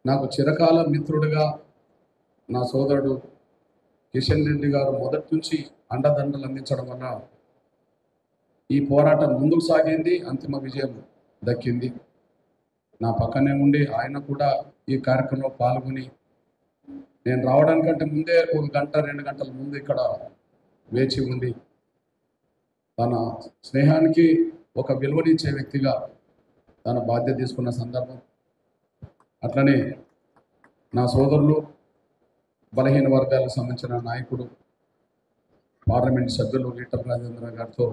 నాకు చిరకాల మిత్రుడిగా నా సోదరుడు కిషన్ రెడ్డి గారు మొదటి నుంచి అండదండలు అందించడం వల్ల ఈ పోరాటం ముందుకు సాగింది, అంతిమ విజయం దక్కింది. నా పక్కనే ఉండి ఆయన కూడా ఈ కార్యక్రమంలో పాల్గొని నేను రావడానికంటే ముందే 1 గంట 2 గంటల ముందు ఇక్కడ వేచి ఉండి తన స్నేహానికి ఒక విలువనిచ్చే వ్యక్తిగా తన బాధ్యత తీసుకున్న సందర్భం. అట్లనే నా సోదరులు బలహీన వర్గాలకు సంబంధించిన నాయకుడు పార్లమెంట్ సభ్యులు ఈటల రాజేంద్ర గారితో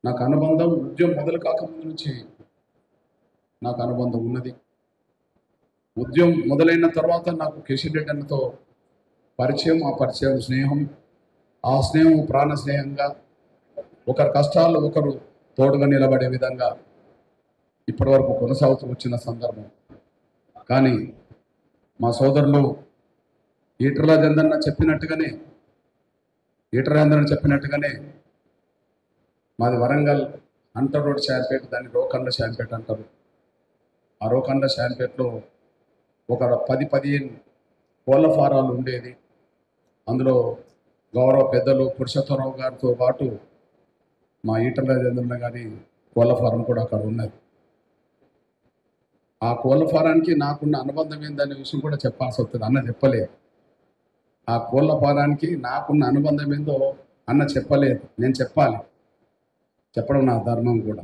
నాకు అనుబంధం ఉద్యమం మొదలు కాకముందు నుంచి నాకు అనుబంధం ఉన్నది. ఉద్యమం మొదలైన తర్వాత నాకు కిషన్ రెడ్డి అన్నతో పరిచయం, ఆ పరిచయం స్నేహం, ఆ స్నేహం ప్రాణ స్నేహంగా ఒకరి కష్టాలు ఒకరు తోడుగా నిలబడే విధంగా ఇప్పటి వరకు కొనసాగుతూ వచ్చిన సందర్భం. కానీ మా సోదరులు ఈటల రాజేంద్ర చెప్పినట్టుగానే మాది వరంగల్ అంటర్ రోడ్ షాంపేట, దాన్ని రోకండ షాంపేట అంటారు. ఆ రోకండ షాంపేటలో ఒక 10-15 కోళ్ళ ఫారాలు ఉండేది. అందులో గౌరవ పెద్దలు పురుషోత్తమరావు గారితో పాటు మా ఈటల రాజేంద్ర గారి కోళ్ళ ఫారం కూడా అక్కడ ఉన్నది. ఆ కోళ్ళ ఫారానికి నాకున్న అనుబంధం ఏందనే విషయం కూడా చెప్పాల్సి వస్తుంది. అన్న చెప్పలేదు. ఆ కోళ్ళ ఫారానికి నాకున్న అనుబంధం ఏందో అన్న చెప్పలేదు, నేను చెప్పాలి. చెప్పడం నా ధర్మం కూడా.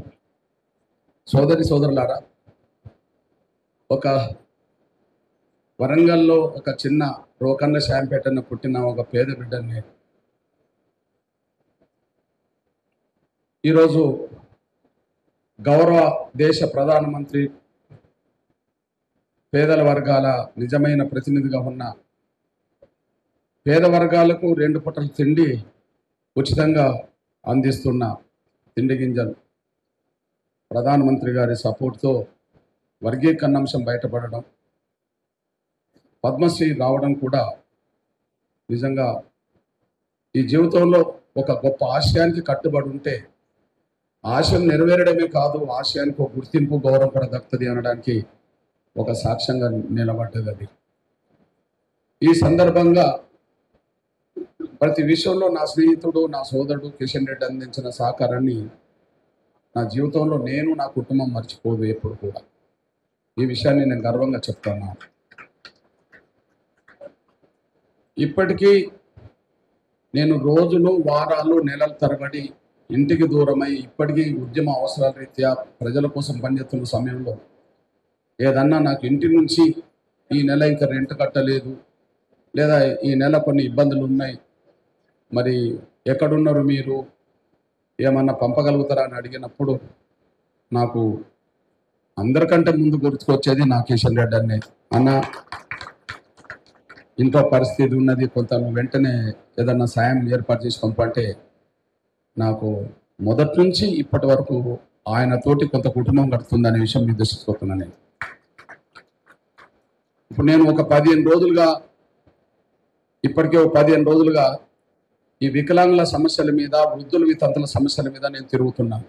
సోదరులారా, ఒక వరంగల్లో ఒక చిన్న రోకండ షాంపేటను పుట్టిన ఒక పేద బిడ్డని ఈరోజు గౌరవ దేశ ప్రధానమంత్రి పేదల వర్గాల నిజమైన ప్రతినిధిగా ఉన్న పేద వర్గాలకు 2 పూటల తిండి ఉచితంగా అందిస్తున్న తిండి గింజలు ప్రధానమంత్రి గారి సపోర్ట్తో వర్గీకరణ అంశం బయటపడడం, పద్మశ్రీ రావడం కూడా నిజంగా ఈ జీవితంలో ఒక గొప్ప ఆశయానికి కట్టుబడి ఉంటే ఆశయం నెరవేరడమే కాదు, ఆశయానికి ఒక గుర్తింపు, గౌరవం కూడా దక్కుతుంది అనడానికి ఒక సాక్ష్యంగా నిలబడ్డది అది. ఈ సందర్భంగా ప్రతి విషయంలో నా స్నేహితుడు, నా సోదరుడు కిషన్ రెడ్డి అందించిన సహకారాన్ని నా జీవితంలో నేను, నా కుటుంబం మర్చిపోదు ఎప్పుడు కూడా. ఈ విషయాన్ని నేను గర్వంగా చెప్తాను. ఇప్పటికీ నేను రోజులు, వారాలు, నెలల తరబడి ఇంటికి దూరమై ఇప్పటికీ ఉద్యమ అవసరాల రీత్యా ప్రజల కోసం పనిచేస్తున్న సమయంలో ఏదన్నా నాకు ఇంటి నుంచి ఈ నెల ఇంకా రెంట్ కట్టలేదు, లేదా ఈ నెల కొన్ని ఇబ్బందులు ఉన్నాయి, మరి ఎక్కడున్నారు మీరు, ఏమన్నా పంపగలుగుతారా అని అడిగినప్పుడు నాకు అందరికంటే ముందు గుర్తుకొచ్చేది నా కిషన్ రెడ్డి అన్నే. అన్న, ఇంట్లో పరిస్థితి ఉన్నది, కొంత వెంటనే ఏదన్నా సాయం ఏర్పాటు చేసి పంపంటే నాకు మొదటి నుంచి ఇప్పటి వరకు ఆయనతోటి కొంత కుటుంబం గడుతుందనే విషయం మీ దృష్టిపోతున్నాను. నేను ఇప్పుడు నేను ఒక 15 రోజులుగా ఇప్పటికే 15 రోజులుగా ఈ వికలాంగుల సమస్యల మీద, వృద్ధుల వితంతుల సమస్యల మీద నేను తిరుగుతున్నాను.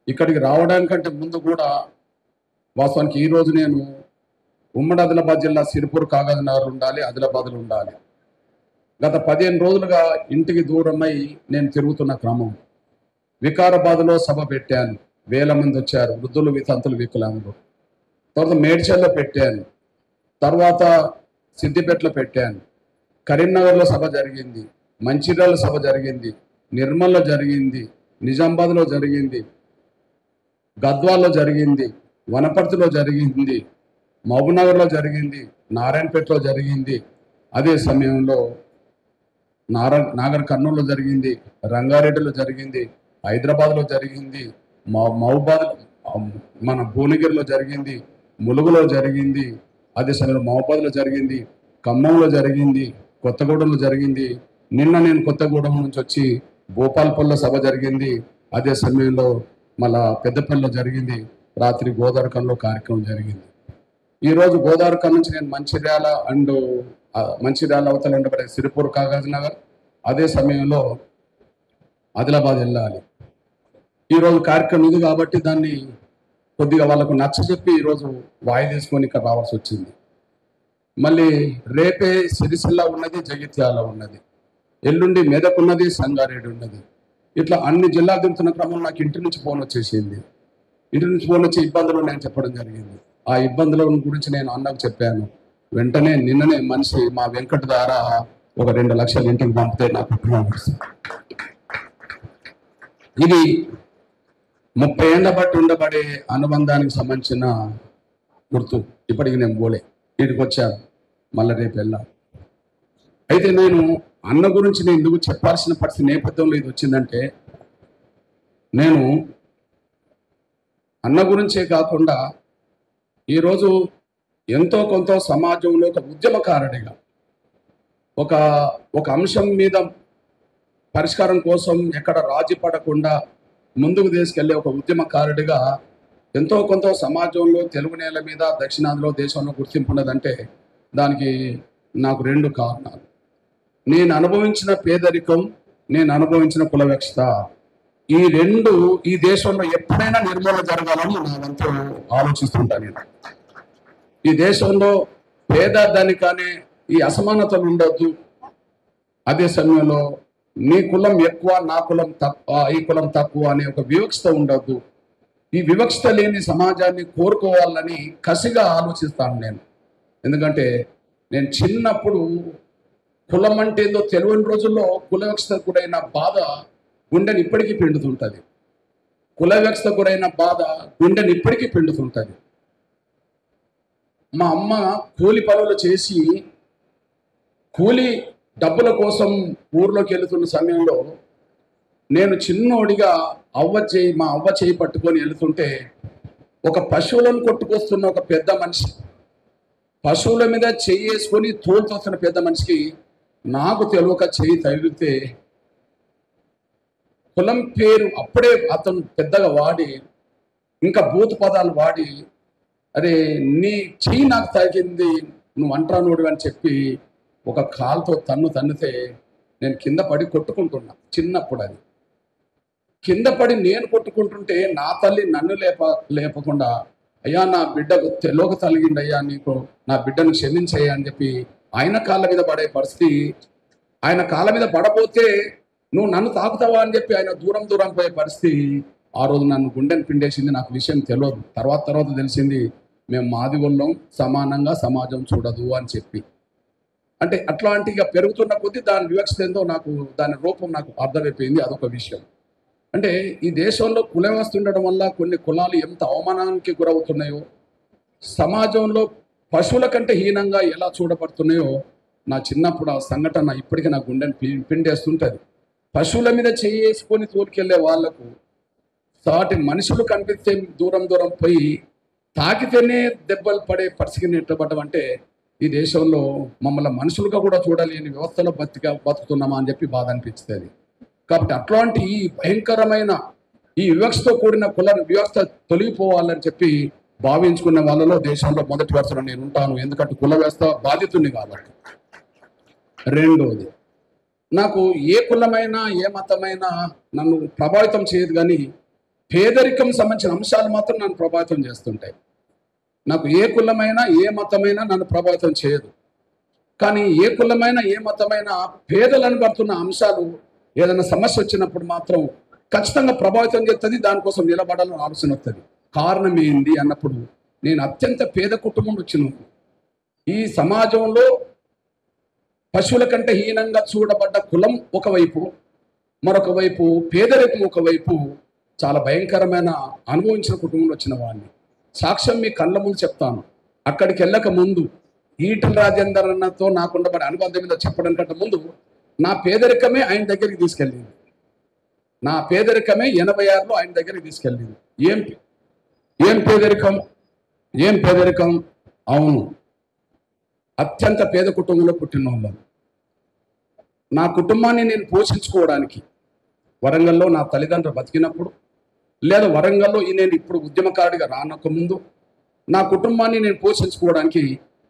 ఇక్కడికి రావడానికంటే ముందు కూడా వాస్తవానికి ఈరోజు నేను ఉమ్మడి ఆదిలాబాద్ జిల్లా సిరిపూర్ కాగజ్ నగర్ ఉండాలి, ఆదిలాబాద్లో ఉండాలి. గత 15 రోజులుగా ఇంటికి దూరమై నేను తిరుగుతున్న క్రమం. వికారాబాద్లో సభ పెట్టాను, 1000 మంది వచ్చారు, వృద్ధులు వితంతులు వికలాంగులు. తర్వాత మేడ్చల్లో పెట్టాను, తర్వాత సిద్దిపేటలో పెట్టాను, కరీంనగర్లో సభ జరిగింది, మంచిర్యాల సభ జరిగింది, నిర్మల్లో జరిగింది, నిజామాబాద్లో జరిగింది, గద్వాల్లో జరిగింది, వనపర్తిలో జరిగింది, మహబూబ్నగర్లో జరిగింది, నారాయణపేటలో జరిగింది. అదే సమయంలో నాగర్ కర్నూలులో జరిగింది, రంగారెడ్డిలో జరిగింది, హైదరాబాద్లో జరిగింది, మహబూబాద్ మన భువనగిరిలో జరిగింది, ములుగులో జరిగింది, అదే సమయంలో మహబూబాద్లో జరిగింది, ఖమ్మంలో జరిగింది, కొత్తగూడెంలో జరిగింది. నిన్న నేను కొత్తగూడెం నుంచి వచ్చి భూపాల్పల్లిలో సభ జరిగింది, అదే సమయంలో మళ్ళా పెద్దపల్లిలో జరిగింది, రాత్రి గోదావరిఖంలో కార్యక్రమం జరిగింది. ఈరోజు గోదావరిఖం నుంచి నేను మంచిర్యాల అవతల ఉండబడే సిరిపూర్ కాగజ్ నగర్, అదే సమయంలో ఆదిలాబాద్ వెళ్ళాలి. ఈరోజు కార్యక్రమం ఇది కాబట్టి దాన్ని కొద్దిగా వాళ్ళకు నచ్చజెప్పి ఈరోజు వాయిదేసుకొని ఇక్కడ రావాల్సి వచ్చింది. మళ్ళీ రేపే సిరిసిల్ల ఉన్నది, జగిత్యాల ఉన్నది, ఎల్లుండి మెదక్ ఉన్నది, సంగారెడ్డి ఉన్నది. ఇట్లా అన్ని జిల్లాలు తిరుగుతున్న క్రమంలో నాకు ఇంటి నుంచి ఫోన్ వచ్చేసింది. ఇంటి నుంచి ఫోన్ వచ్చి ఇబ్బందులు నేను చెప్పడం జరిగింది. ఆ ఇబ్బందుల గురించి నేను అన్నకు చెప్పాను. వెంటనే నిన్ననే మనిషి మా వెంకట ద్వారా ఒక 2 లక్షలు ఇంటికి పంపితే నా కుటుంబం ఇది 30 ఏళ్ల బట్టి ఉండబడే అనుబంధానికి సంబంధించిన గుర్తు. ఇప్పటికి నేను పోలే, వీటికి వచ్చాను, మళ్ళీ రేపు వెళ్ళాను. అయితే నేను అన్న గురించి నేను ఎందుకు చెప్పాల్సిన పరిస్థితి నేపథ్యంలో ఇది వచ్చిందంటే, నేను అన్న గురించే కాకుండా ఈరోజు ఎంతో కొంత సమాజంలో ఒక ఉద్యమకారుడిగా ఒక అంశం మీద పరిష్కారం కోసం ఎక్కడ రాజీ పడకుండా ముందుకు తీసుకెళ్లే ఒక ఉద్యమకారుడిగా ఎంతో కొంత సమాజంలో తెలుగు నేల మీద దక్షిణాదిలో దేశంలో గుర్తింపు ఉన్నదంటే దానికి నాకు 2 కారణాలు. నేను అనుభవించిన పేదరికం, నేను అనుభవించిన కుల వివక్షత, ఈ 2 ఈ దేశంలో ఎప్పుడైనా నిర్మూలన జరగాలని నా వంతు ఆలోచిస్తుంటాను. నేను ఈ దేశంలో పేద ధనిక అనే ఈ అసమానతలు ఉండొద్దు. అదే సమయంలో నీ కులం ఎక్కువ, నా కులం తక్కువ, ఈ కులం తక్కువ అనే ఒక వివక్షత ఉండొద్దు. ఈ వివక్షత లేని సమాజాన్ని కోరుకోవాలని కసిగా ఆలోచిస్తాను నేను. ఎందుకంటే నేను చిన్నప్పుడు కులం అంటే ఏదో తెలియని రోజుల్లో కుల వివక్షత గురైన బాధ గుండెని ఇప్పటికీ పిండుతుంటుంది. కుల వివక్షత గురైన బాధ గుండెని ఇప్పటికీ పిండుతుంటుంది. మా అమ్మ కూలి పనులు చేసి కూలి డబ్బుల కోసం ఊర్లోకి వెళుతున్న సమయంలో నేను చిన్నోడిగా మా అవ్వ చేయి పట్టుకొని వెళుతుంటే ఒక పశువులను కొట్టుకొస్తున్న ఒక పెద్ద మనిషి, పశువుల మీద చెయ్యి వేసుకొని తోలుతోస్తున్న పెద్ద మనిషికి నాకు తెలియక చెయ్యి తగిలితే కులం పేరు అప్పుడే అతను పెద్దగా వాడి ఇంకా బూతు పదాలు వాడి, అరే నీ చెయ్యి నాకు తగిలింది, నువ్వు అంటరానోడు అని చెప్పి ఒక కాలుతో తన్నితే నేను కింద పడి కొట్టుకుంటున్నా. చిన్నప్పుడు అది కింద పడి నేను కొట్టుకుంటుంటే నా తల్లి నన్ను లేపకుండా, అయ్యా నా బిడ్డకు తెలియక తలిగిండయ్యా, నీకు నా బిడ్డను క్షమించయ్యా అని చెప్పి ఆయన కాళ్ళ మీద పడే పరిస్థితి. ఆయన కాళ్ళ మీద పడపోతే నువ్వు నన్ను తాకుతావా అని చెప్పి ఆయన దూరం పోయే పరిస్థితి. ఆ రోజు నన్ను గుండెని పిండేసింది. నాకు విషయం తెలియదు, తర్వాత తెలిసింది మేము మాదిగొల్లం, సమానంగా సమాజం చూడదు అని చెప్పి. అంటే అట్లాంటిగా పెరుగుతున్న కొద్దీ దాని వివక్షత ఏందో నాకు, దాని రూపం నాకు అర్థమైపోయింది. అదొక విషయం. అంటే ఈ దేశంలో కుల వ్యవస్థ ఉండడం వల్ల కొన్ని కులాలు ఎంత అవమానానికి గురవుతున్నాయో, సమాజంలో పశువుల కంటే హీనంగా ఎలా చూడబడుతున్నాయో నా చిన్నప్పుడు ఆ సంఘటన ఇప్పటికీ నా గుండెని పిండేస్తుంటుంది. పశువుల మీద చేసుకొని తోలుకెళ్లే వాళ్లకు సాటి మనుషులు కనిపిస్తే దూరం పోయి తాకితేనే దెబ్బలు పడే పరిస్థితిని ఎట్టబడ్డం అంటే ఈ దేశంలో మమ్మల్ని మనుషులుగా కూడా చూడలేని వ్యవస్థలో బతుకుతున్నామా అని చెప్పి బాధ అనిపిస్తుంది. కాబట్టి అట్లాంటి ఈ భయంకరమైన ఈ వివక్షతో కూడిన కుల వివక్ష తొలగిపోవాలని చెప్పి భావించుకున్న వాళ్ళలో దేశంలో మొదటి వరుసలో నేను ఉంటాను. ఎందుకంటే కుల వ్యవస్థ బాధితుని కాబట్టి. రెండోది, నాకు ఏ కులమైనా ఏ మతమైనా నన్ను ప్రభావితం చేయదు, కానీ పేదరికం సంబంధించిన అంశాలు మాత్రం నన్ను ప్రభావితం చేస్తుంటాయి. నాకు ఏ కులమైనా ఏ మతమైనా నన్ను ప్రభావితం చేయదు, కానీ ఏ కులమైనా ఏ మతమైనా పేదలను పడుతున్న అంశాలు ఏదైనా సమస్య వచ్చినప్పుడు మాత్రం ఖచ్చితంగా ప్రభావితం చేస్తుంది. దానికోసం నిలబడాలని ఆలోచన వస్తుంది. కారణం ఏంది అన్నప్పుడు నేను అత్యంత పేద కుటుంబం వచ్చిన ఈ సమాజంలో పశువుల కంటే హీనంగా చూడబడ్డ కులం ఒకవైపు, మరొక వైపు పేదరికం ఒకవైపు చాలా భయంకరమైన అనుభవించిన కుటుంబంలో వచ్చిన వాడిని. సాక్ష్యం మీ కళ్ళ ముందు చెప్తాను. అక్కడికి వెళ్ళక ముందు ఈటల రాజేందర్ అన్నతో నాకుండబడి అనుబంధం మీద చెప్పడం కంటే ముందు నా పేదరికమే ఆయన దగ్గరికి తీసుకెళ్ళింది. నా పేదరికమే 86లో ఆయన దగ్గరికి తీసుకెళ్ళింది. ఏం పేదరికం? అవును, అత్యంత పేద కుటుంబంలో పుట్టిన వాళ్ళం. నా కుటుంబాన్ని నేను పోషించుకోవడానికి వరంగల్లో నా తల్లిదండ్రులు బతికినప్పుడు, లేదా వరంగల్లో నేను ఇప్పుడు ఉద్యమకారుడిగా రానక ముందు నా కుటుంబాన్ని నేను పోషించుకోవడానికి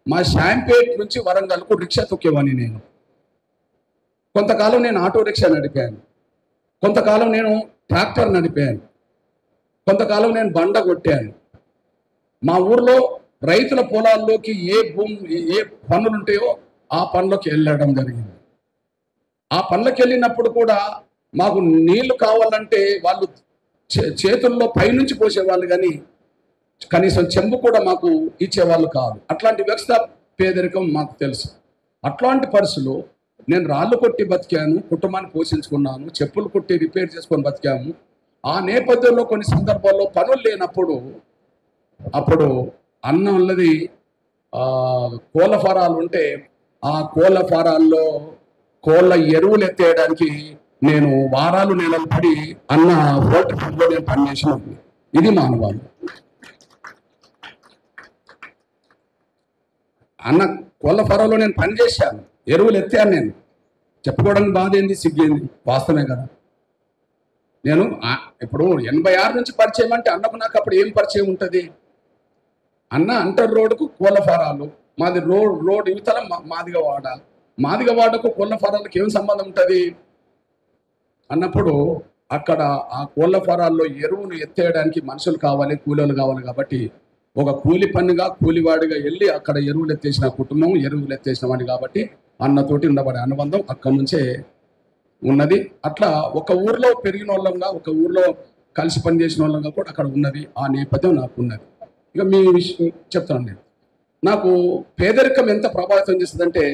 మా శాంపేట్ నుంచి వరంగల్కు రిక్షా తొక్కేవాడిని. నేను కొంతకాలం నేను ఆటో రిక్షా నడిపాను, కొంతకాలం నేను ట్రాక్టర్ నడిపాను, కొంతకాలం నేను బండ కొట్టాను, మా ఊర్లో రైతుల పొలాల్లోకి ఏ పనులు ఉంటాయో ఆ పనులకు వెళ్ళడం జరిగింది. ఆ పనులకు వెళ్ళినప్పుడు కూడా మాకు నీళ్లు కావాలంటే వాళ్ళు చేతుల్లో పైనుంచి పోసేవాళ్ళు, కానీ కనీసం చెంబు కూడా మాకు ఇచ్చేవాళ్ళు కాదు. అట్లాంటి వ్యవస్థ పేదరికం మాకు తెలుసు. అట్లాంటి పరిస్థితులు నేను రాళ్ళు కొట్టి బతికాను, కుటుంబాన్ని పోషించుకున్నాను, చెప్పులు కొట్టి రిపేర్ చేసుకొని బతికాము. ఆ నేపథ్యంలో కొన్ని సందర్భాల్లో పనులు లేనప్పుడు అప్పుడు అన్నం ఉన్నది కోళ్ళ ఫారాలు ఉంటే ఆ కోళ్ళ ఫారాల్లో కోళ్ళ ఎరువులు ఎత్తేయడానికి నేను వారాలు నెలలు పడి అన్న పోల్ట్రీ ఫామ్లో నేను పనిచేసిన. ఇది మానవాళి. అన్న కోళ్ళ ఫారాలో నేను పనిచేశాను, ఎరువులు ఎత్తాను. నేను చెప్పుకోవడానికి బాధ ఏంది, సిగ్గేంది, వాస్తవమే కదా. నేను ఇప్పుడు 86 నుంచి పరిచయం అంటే అన్నకు నాకు అప్పుడు ఏం పరిచయం ఉంటుంది? అన్న అంటర్ రోడ్డుకు కోళ్ళ ఫారాలు, మాది రోడ్ యువతల మాదిగవాడకు కోళ్ళ ఫారాలకు ఏం సంబంధం ఉంటుంది అన్నప్పుడు అక్కడ ఆ కోళ్ళ ఫారాల్లో ఎరువును ఎత్తేయడానికి మనుషులు కావాలి, కూలీలు కావాలి. కాబట్టి ఒక కూలి పనిగా కూలివాడిగా వెళ్ళి అక్కడ ఎరువులు ఎత్తేసిన కుటుంబం, ఎరువులు ఎత్తేసిన వాడిని. కాబట్టి అన్నతోటి ఉండబడే అనుబంధం అక్కడి నుంచే ఉన్నది. అట్లా ఒక ఊర్లో పెరిగిన వాళ్ళంగా, ఒక ఊర్లో కలిసి పనిచేసిన వాళ్ళంగా కూడా అక్కడ ఉన్నది. ఆ నేపథ్యం నాకు ఉన్నది. ఇక మీ విషయం చెప్తాను. నాకు పేదరికం ఎంత ప్రభావితం చేస్తుందంటే,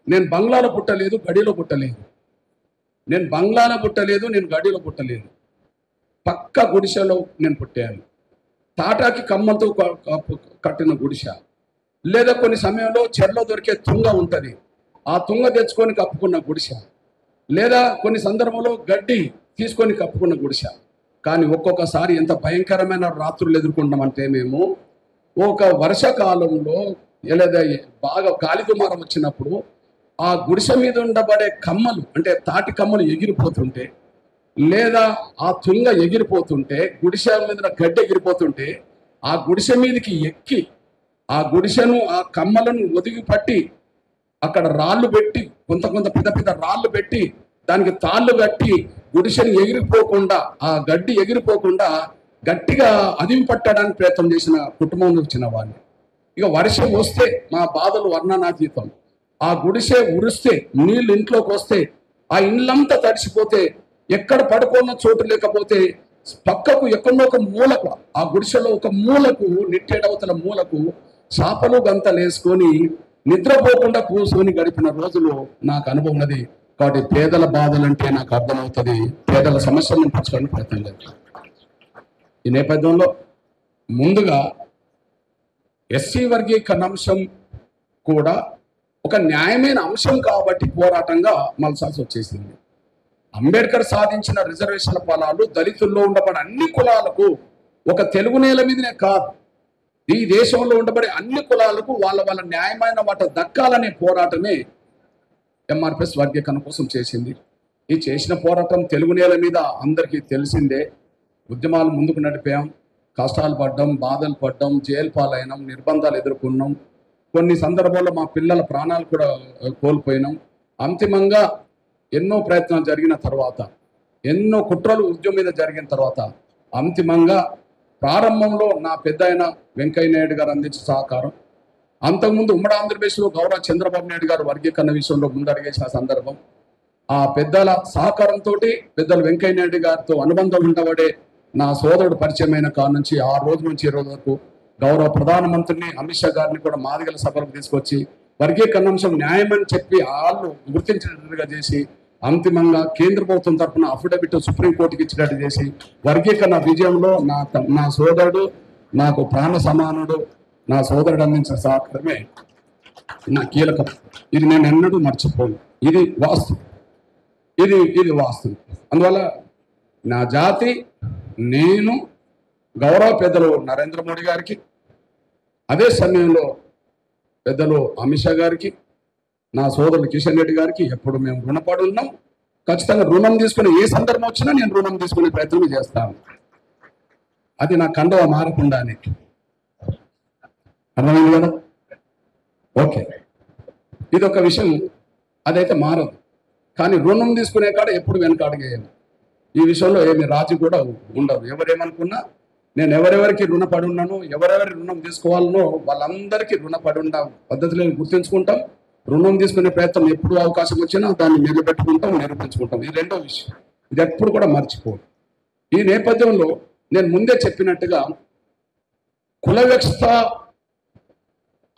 నేను బంగ్లాలో పుట్టలేదు, గడిలో పుట్టలేదు. నేను బంగ్లాలో పుట్టలేదు, నేను గడిలో పుట్టలేదు. పక్క గుడిసెలో నేను పుట్టాను. తాటాకి కమ్మలతో కట్టిన గుడిసె, లేదా కొన్ని సమయంలో చెరలో దొరికే తుంగ ఉంటుంది, ఆ తుంగ తెచ్చుకొని కప్పుకున్న గుడిసె, లేదా కొన్ని సందర్భంలో గడ్డి తీసుకొని కప్పుకున్న గుడిసె. కానీ ఒక్కొక్కసారి ఎంత భయంకరమైన రాత్రులు ఎదుర్కొంటామంటే, మేము ఒక వర్షాకాలంలో లేదా బాగా గాలి దుమారం వచ్చినప్పుడు ఆ గుడిసె మీద ఉండబడే కమ్మలు, అంటే తాటి కమ్మలు ఎగిరిపోతుంటే, లేదా ఆ తుంగ ఎగిరిపోతుంటే, గుడిసె మీద గడ్డి ఎగిరిపోతుంటే, ఆ గుడిసె మీదకి ఎక్కి ఆ గుడిసెను, ఆ కమ్మలను ఒదిగి పట్టి అక్కడ రాళ్ళు పెట్టి, కొంత పెద్ద రాళ్ళు పెట్టి దానికి తాళ్ళు కట్టి గుడిసెని ఎగిరిపోకుండా, ఆ గడ్డి ఎగిరిపోకుండా గట్టిగా అదిమి పట్టడానికి ప్రయత్నం చేసిన కుటుంబం వచ్చిన వాడిని. ఇక వర్షం వస్తే మా బాధలు వర్ణనాతీతం. ఆ గుడిసె ఉరిస్తే, నీళ్ళు ఇంట్లోకి వస్తే, ఆ ఇళ్ళంతా తడిసిపోతే, ఎక్కడ పడుకున్న చోటు లేకపోతే పక్కకు ఎక్కడో ఒక మూలకు, ఆ గుడిసెలో ఒక మూలకు, నిట్టేడవతల మూలకు చాపలు గంతలు వేసుకొని నిద్రపోకుండా కూర్చొని గడిపిన రోజులు నాకు అనుభవం ఉన్నది. కాబట్టి పేదల బాధలంటే నాకు అర్థమవుతుంది, పేదల సమస్యలను పంచుకోవడానికి ప్రయత్నం చేస్తాను. ఈ నేపథ్యంలో ముందుగా ఎస్సీ వర్గీకరణ అంశం కూడా ఒక న్యాయమైన అంశం కాబట్టి పోరాటంగా మలసాల్సి వచ్చేసింది. అంబేద్కర్ సాధించిన రిజర్వేషన్ల ఫలాలు దళితుల్లో ఉండబడే అన్ని కులాలకు, ఒక తెలుగు నేల మీదనే కాదు, ఈ దేశంలో ఉండబడే అన్ని కులాలకు వాళ్ళ న్యాయమైన వాట దక్కాలనే పోరాటమే ఎంఆర్పిఎస్ వర్గీకరణ కోసం చేసింది. ఈ చేసిన పోరాటం తెలుగు నేల మీద అందరికీ తెలిసిందే. ఉద్యమాలు ముందుకు నడిపాం, కష్టాలు పడ్డాం, బాధలు పడ్డాం, జైలు పాలైనాం, నిర్బంధాలు ఎదుర్కొన్నాం. కొన్ని సందర్భాల్లో మా పిల్లల ప్రాణాలు కూడా కోల్పోయినాం. అంతిమంగా ఎన్నో ప్రయత్నాలు జరిగిన తర్వాత, ఎన్నో కుట్రలు ఉద్యమం మీద జరిగిన తర్వాత, అంతిమంగా ప్రారంభంలో నా పెద్ద ఆయన వెంకయ్య నాయుడు గారు అందించిన సహకారం, అంతకుముందు ఉమ్మడి ఆంధ్రప్రదేశ్లో గౌరవ చంద్రబాబు నాయుడు గారు వర్గీకరణ విషయంలో ముందడిగేసిన సందర్భం, ఆ పెద్దల సహకారంతో, పెద్దలు వెంకయ్య నాయుడు గారితో అనుబంధం ఉండబడే నా సోదరుడు పరిచయమైన కాడ నుంచి ఆ రోజు నుంచి ఈ రోజు వరకు గౌరవ ప్రధానమంత్రిని అమిత్ షా గారిని కూడా మాదిగల సభలకు తీసుకొచ్చి వర్గీకరణ అంశం న్యాయమని చెప్పి వాళ్ళు గుర్తించినట్టుగా చేసి, అంతిమంగా కేంద్ర ప్రభుత్వం తరఫున అఫిడవిట్ సుప్రీంకోర్టుకి ఇచ్చినట్టు చేసి, వర్గీకరణ విజయంలో నా సోదరుడు, నాకు ప్రాణ సమానుడు, నా సోదరుడు అందించిన సహకారమే నా కీలకం. ఇది నేను ఎన్నడూ మర్చిపోను. ఇది వాస్తవం, ఇది వాస్తవం. అందువల్ల నా జాతి, నేను గౌరవ పెద్దలు నరేంద్ర మోడీ గారికి, అదే సమయంలో పెద్దలు అమిత్ షా గారికి, నా సోదరుడు కిషన్ రెడ్డి గారికి ఎప్పుడు మేము రుణపడి ఉన్నాం. ఖచ్చితంగా రుణం తీసుకుని ఏ సందర్భం వచ్చినా నేను రుణం తీసుకునే ప్రయత్నం చేస్తాను. అది నా కండవ మారకుండానే. అర్థమైంది కదా? ఓకే, ఇదొక విషయం, అదైతే మారదు. కానీ రుణం తీసుకునే కాడ ఎప్పుడు వెనకాడగేయాలి. ఈ విషయంలో ఏమి రాజీ కూడా ఉండదు. ఎవరేమనుకున్నా నేను ఎవరెవరికి రుణపడి ఉన్నానో, ఎవరెవరి రుణం తీసుకోవాలనో వాళ్ళందరికీ రుణపడి ఉన్న పద్ధతిలో గుర్తుంచుకుంటాం. రుణం తీసుకునే ప్రయత్నం ఎప్పుడు అవకాశం వచ్చినా దాన్ని నిలబెట్టుకుంటాం, నిరూపించుకుంటాం. ఇది రెండో విషయం. ఇది ఎప్పుడు కూడా మర్చిపోదు. ఈ నేపథ్యంలో నేను ముందే చెప్పినట్టుగా కుల వ్యవస్థ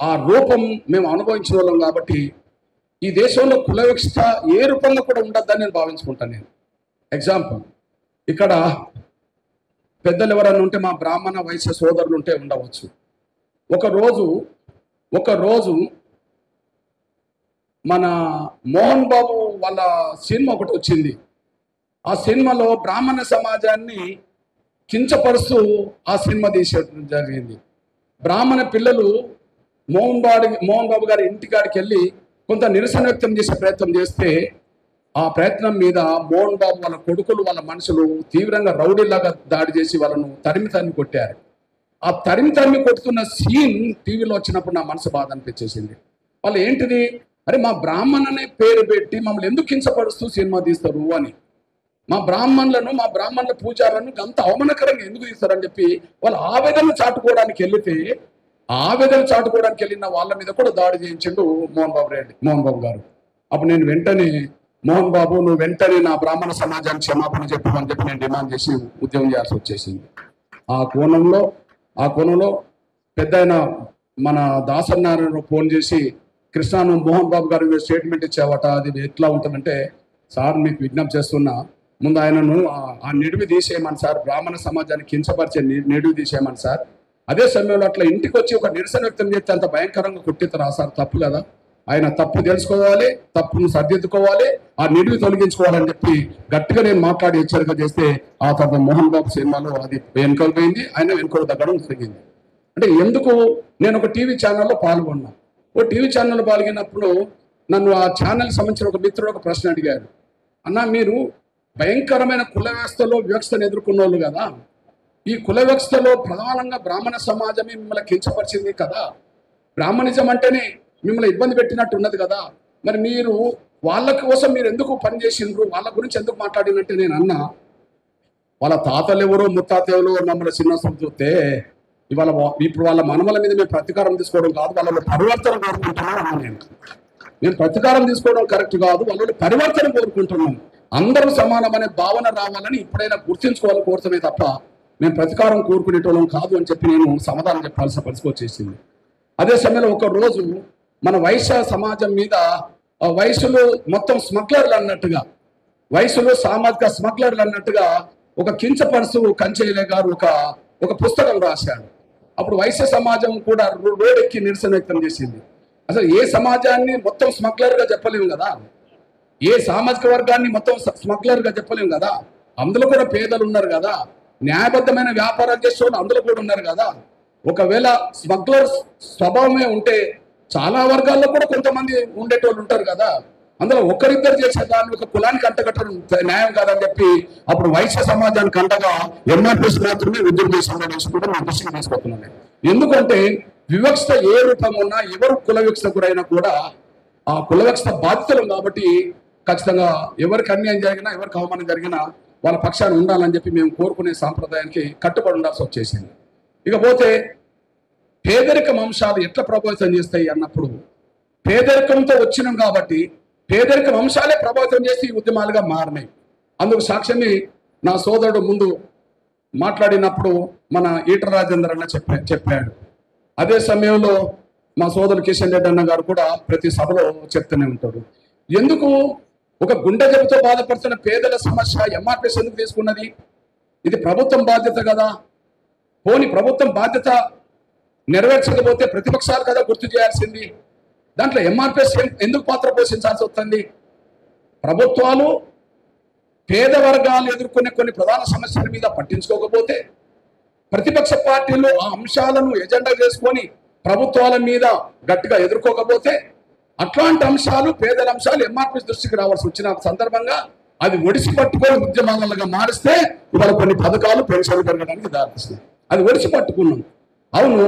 ఆ రూపం మేము అనుభవించిన వాళ్ళం కాబట్టి ఈ దేశంలో కుల వ్యవస్థ ఏ రూపంలో కూడా ఉండద్దని నేను భావించుకుంటాను. నేను ఎగ్జాంపుల్, ఇక్కడ పెద్దలు ఎవరన్నా ఉంటే మా బ్రాహ్మణ వైశ్య సోదరులు ఉంటే ఉండవచ్చు. ఒకరోజు మన మోహన్ బాబు వాళ్ళ సినిమా ఒకటి వచ్చింది. ఆ సినిమాలో బ్రాహ్మణ సమాజాన్ని కించపరుస్తూ ఆ సినిమా తీసేయడం జరిగింది. బ్రాహ్మణ పిల్లలు మోహన్ బాబు గారి ఇంటికాడికి వెళ్ళి కొంత నిరసన వ్యక్తం చేసే ప్రయత్నం చేస్తే ఆ ప్రయత్నం మీద మోహన్ బాబు వాళ్ళ కొడుకులు, వాళ్ళ మనుషులు తీవ్రంగా రౌడీలాగా దాడి చేసి వాళ్ళను తరిమి కొట్టారు. ఆ తరిమి కొడుతున్న సీన్ టీవీలో వచ్చినప్పుడు నా మనసు బాధ అనిపించేసింది. వాళ్ళు ఏంటిది, అరే మా బ్రాహ్మణనే పేరు పెట్టి మమ్మల్ని ఎందుకు కించపరుస్తూ సినిమా తీస్తారు అని, మా బ్రాహ్మణుల పూజారులను అంత అవమానకరంగా ఎందుకు తీస్తారని చెప్పి వాళ్ళు ఆవేదన చాటుకోవడానికి వెళ్ళిన వాళ్ళ మీద కూడా దాడి చేయించిండు మోహన్ బాబు గారు. అప్పుడు నేను వెంటనే, మోహన్ బాబు నువ్వు వెంటనే నా బ్రాహ్మణ సమాజానికి క్షమాపణ చెప్పమని చెప్పి నేను డిమాండ్ చేసి ఉద్యమం చేయాల్సి వచ్చేసింది. ఆ కోణంలో పెద్ద మన దాసనారాయణ ఫోన్ చేసి, కృష్ణాను మోహన్ బాబు గారు స్టేట్మెంట్ ఇచ్చావట, అది ఎట్లా ఉంటుందంటే, సార్ మీకు విజ్ఞప్తి చేస్తున్నా, ముందు ఆయనను ఆ నిడివి తీసేయమని సార్, బ్రాహ్మణ సమాజాన్ని కించపరిచే నిడివి తీసేయమని సార్. అదే సమయంలో అట్లా ఇంటికి వచ్చి ఒక నిరసన వ్యక్తం చేస్తే అంత భయంకరంగా కొట్టిస్తారా సార్? తప్పు కదా. ఆయన తప్పు తెలుసుకోవాలి, తప్పును సరిదిద్దుకోవాలి, ఆ నిడివి తొలగించుకోవాలని చెప్పి గట్టిగా నేను మాట్లాడి హెచ్చరిక చేస్తే ఆ తర్వాత మోహన్ బాబు సినిమాలో అది వెనుకలు పోయింది, ఆయన వెనుకలు తగ్గడం జరిగింది. అంటే ఎందుకు, నేను ఒక టీవీ ఛానల్లో పాల్గొన్నా. టీవీ ఛానల్లో పాల్గొన్నప్పుడు నన్ను ఆ ఛానల్ సంబంధించిన ఒక మిత్రుడు ఒక ప్రశ్న అడిగారు. అన్న, మీరు భయంకరమైన కుల వ్యవస్థను ఎదుర్కొన్న వాళ్ళు కదా, ఈ కుల వ్యవస్థలో ప్రధానంగా బ్రాహ్మణ సమాజమే మిమ్మల్ని కించపరిచింది కదా, బ్రాహ్మణిజం అంటేనే మిమ్మల్ని ఇబ్బంది పెట్టినట్టు ఉన్నది కదా, మరి మీరు వాళ్ళ కోసం మీరు ఎందుకు పనిచేసిండ్రు, వాళ్ళ గురించి ఎందుకు మాట్లాడినట్టు నేను అన్నా. వాళ్ళ తాతలు ఎవరో ముత్తాతలు మమ్మల్ని చిన్న చూస్తే ఇప్పుడు వాళ్ళ మనమల మీద మేము ప్రతీకారం తీసుకోవడం కాదు, వాళ్ళ పరివర్తన కోరుకుంటున్నాం అన్నా. నేను ప్రతీకారం తీసుకోవడం కరెక్ట్ కాదు, వాళ్ళ పరివర్తన కోరుకుంటున్నాం. అందరూ సమానమనే భావన రావాలని ఇప్పుడైనా గుర్తించుకోవాలని కోరుతామే తప్ప మేము ప్రతీకారం కోరుకునేటోళ్ళం కాదు అని చెప్పి నేను సమాధానం చెప్పాల్సిన పరిస్థితి వచ్చేసింది. అదే సమయంలో ఒక రోజు మన వైశ్య సమాజం మీద వయసులో మొత్తం స్మగ్లర్లు అన్నట్టుగా, వయసులో సామాజిక స్మగ్లర్లు అన్నట్టుగా ఒక కించపరుసు కంచెయ్య గారు ఒక పుస్తకం రాశాడు. అప్పుడు వైశ్య సమాజం కూడా రోడ్డెక్కి నిరసన వ్యక్తం చేసింది. అసలు ఏ సమాజాన్ని మొత్తం స్మగ్లర్గా చెప్పలేము కదా, ఏ సామాజిక వర్గాన్ని మొత్తం స్మగ్లర్గా చెప్పలేము కదా, అందులో కూడా పేదలు ఉన్నారు కదా, న్యాయబద్ధమైన వ్యాపారాలు చేసే వాళ్ళు అందులో కూడా ఉన్నారు కదా. ఒకవేళ స్మగ్లర్ స్వభావమే ఉంటే చాలా వర్గాల్లో కూడా కొంతమంది ఉండేటోళ్ళు ఉంటారు కదా, అందులో ఒకరిద్దరు చేసే దాన్ని ఒక కులానికి అంటగట్టడం న్యాయం కాదని చెప్పి అప్పుడు వైశ్య సమాజానికి అంటగా ఎంఆర్పీఎస్ మాత్రమే ఉద్యోగం చేసి కూడా నేను దృష్టికి తీసుకొస్తున్నాను. ఎందుకంటే వివక్ష ఏ రూపం ఉన్నా, ఎవరు కుల వివక్ష గురైనా కూడా ఆ కుల వివక్ష బాధితులు కాబట్టి ఖచ్చితంగా ఎవరికి అన్యాయం జరిగినా, ఎవరికి అవమానం జరిగినా వాళ్ళ పక్షాన్ని ఉండాలని చెప్పి మేము కోరుకునే సాంప్రదాయానికి కట్టుబడి ఉండాల్సి వచ్చేసింది. ఇకపోతే పేదరికం అంశాలు ఎట్లా ప్రభావితం చేస్తాయి అన్నప్పుడు, పేదరికంతో వచ్చినాం కాబట్టి పేదరికం అంశాలే ప్రభావితం చేసి ఉద్యమాలుగా మారినాయి. అందుకు సాక్ష్యమే నా సోదరుడు ముందు మాట్లాడినప్పుడు మన ఈటల రాజేందర్ అన్న చెప్పాడు. అదే సమయంలో మా సోదరుడు కిషన్ రెడ్డి అన్న గారు కూడా ప్రతి సభలో చెప్తూనే ఉంటారు. ఎందుకు ఒక గుండె జబ్బుతో బాధపడుతున్న పేదల సమస్య ఎంఆర్పీఎస్ ఎందుకు తీసుకున్నది? ఇది ప్రభుత్వం బాధ్యత కదా. పోని ప్రభుత్వం బాధ్యత నెరవేర్చకపోతే ప్రతిపక్షాలు కదా గుర్తు చేయాల్సింది. దాంట్లో ఎంఆర్పీఎస్ ఎందుకు పాత్ర పోషించాల్సి వస్తుంది? ప్రభుత్వాలు పేద వర్గాలు ఎదుర్కొనే కొన్ని ప్రధాన సమస్యల మీద పట్టించుకోకపోతే, ప్రతిపక్ష పార్టీలు ఆ అంశాలను ఎజెండా చేసుకొని ప్రభుత్వాల మీద గట్టిగా ఎదుర్కోకపోతే, అట్లాంటి అంశాలు, పేదల అంశాలు ఎంఆర్పీఎస్ దృష్టికి రావాల్సి వచ్చిన సందర్భంగా అది ఒడిసి పట్టుకొని ఉద్యమాలుగా మారిస్తే ఇవాళ కొన్ని పథకాలు పెన్షన్లు పెరగడానికి దారితీస్తుంది. అది ఒడిసి పట్టుకున్నాం. అవును,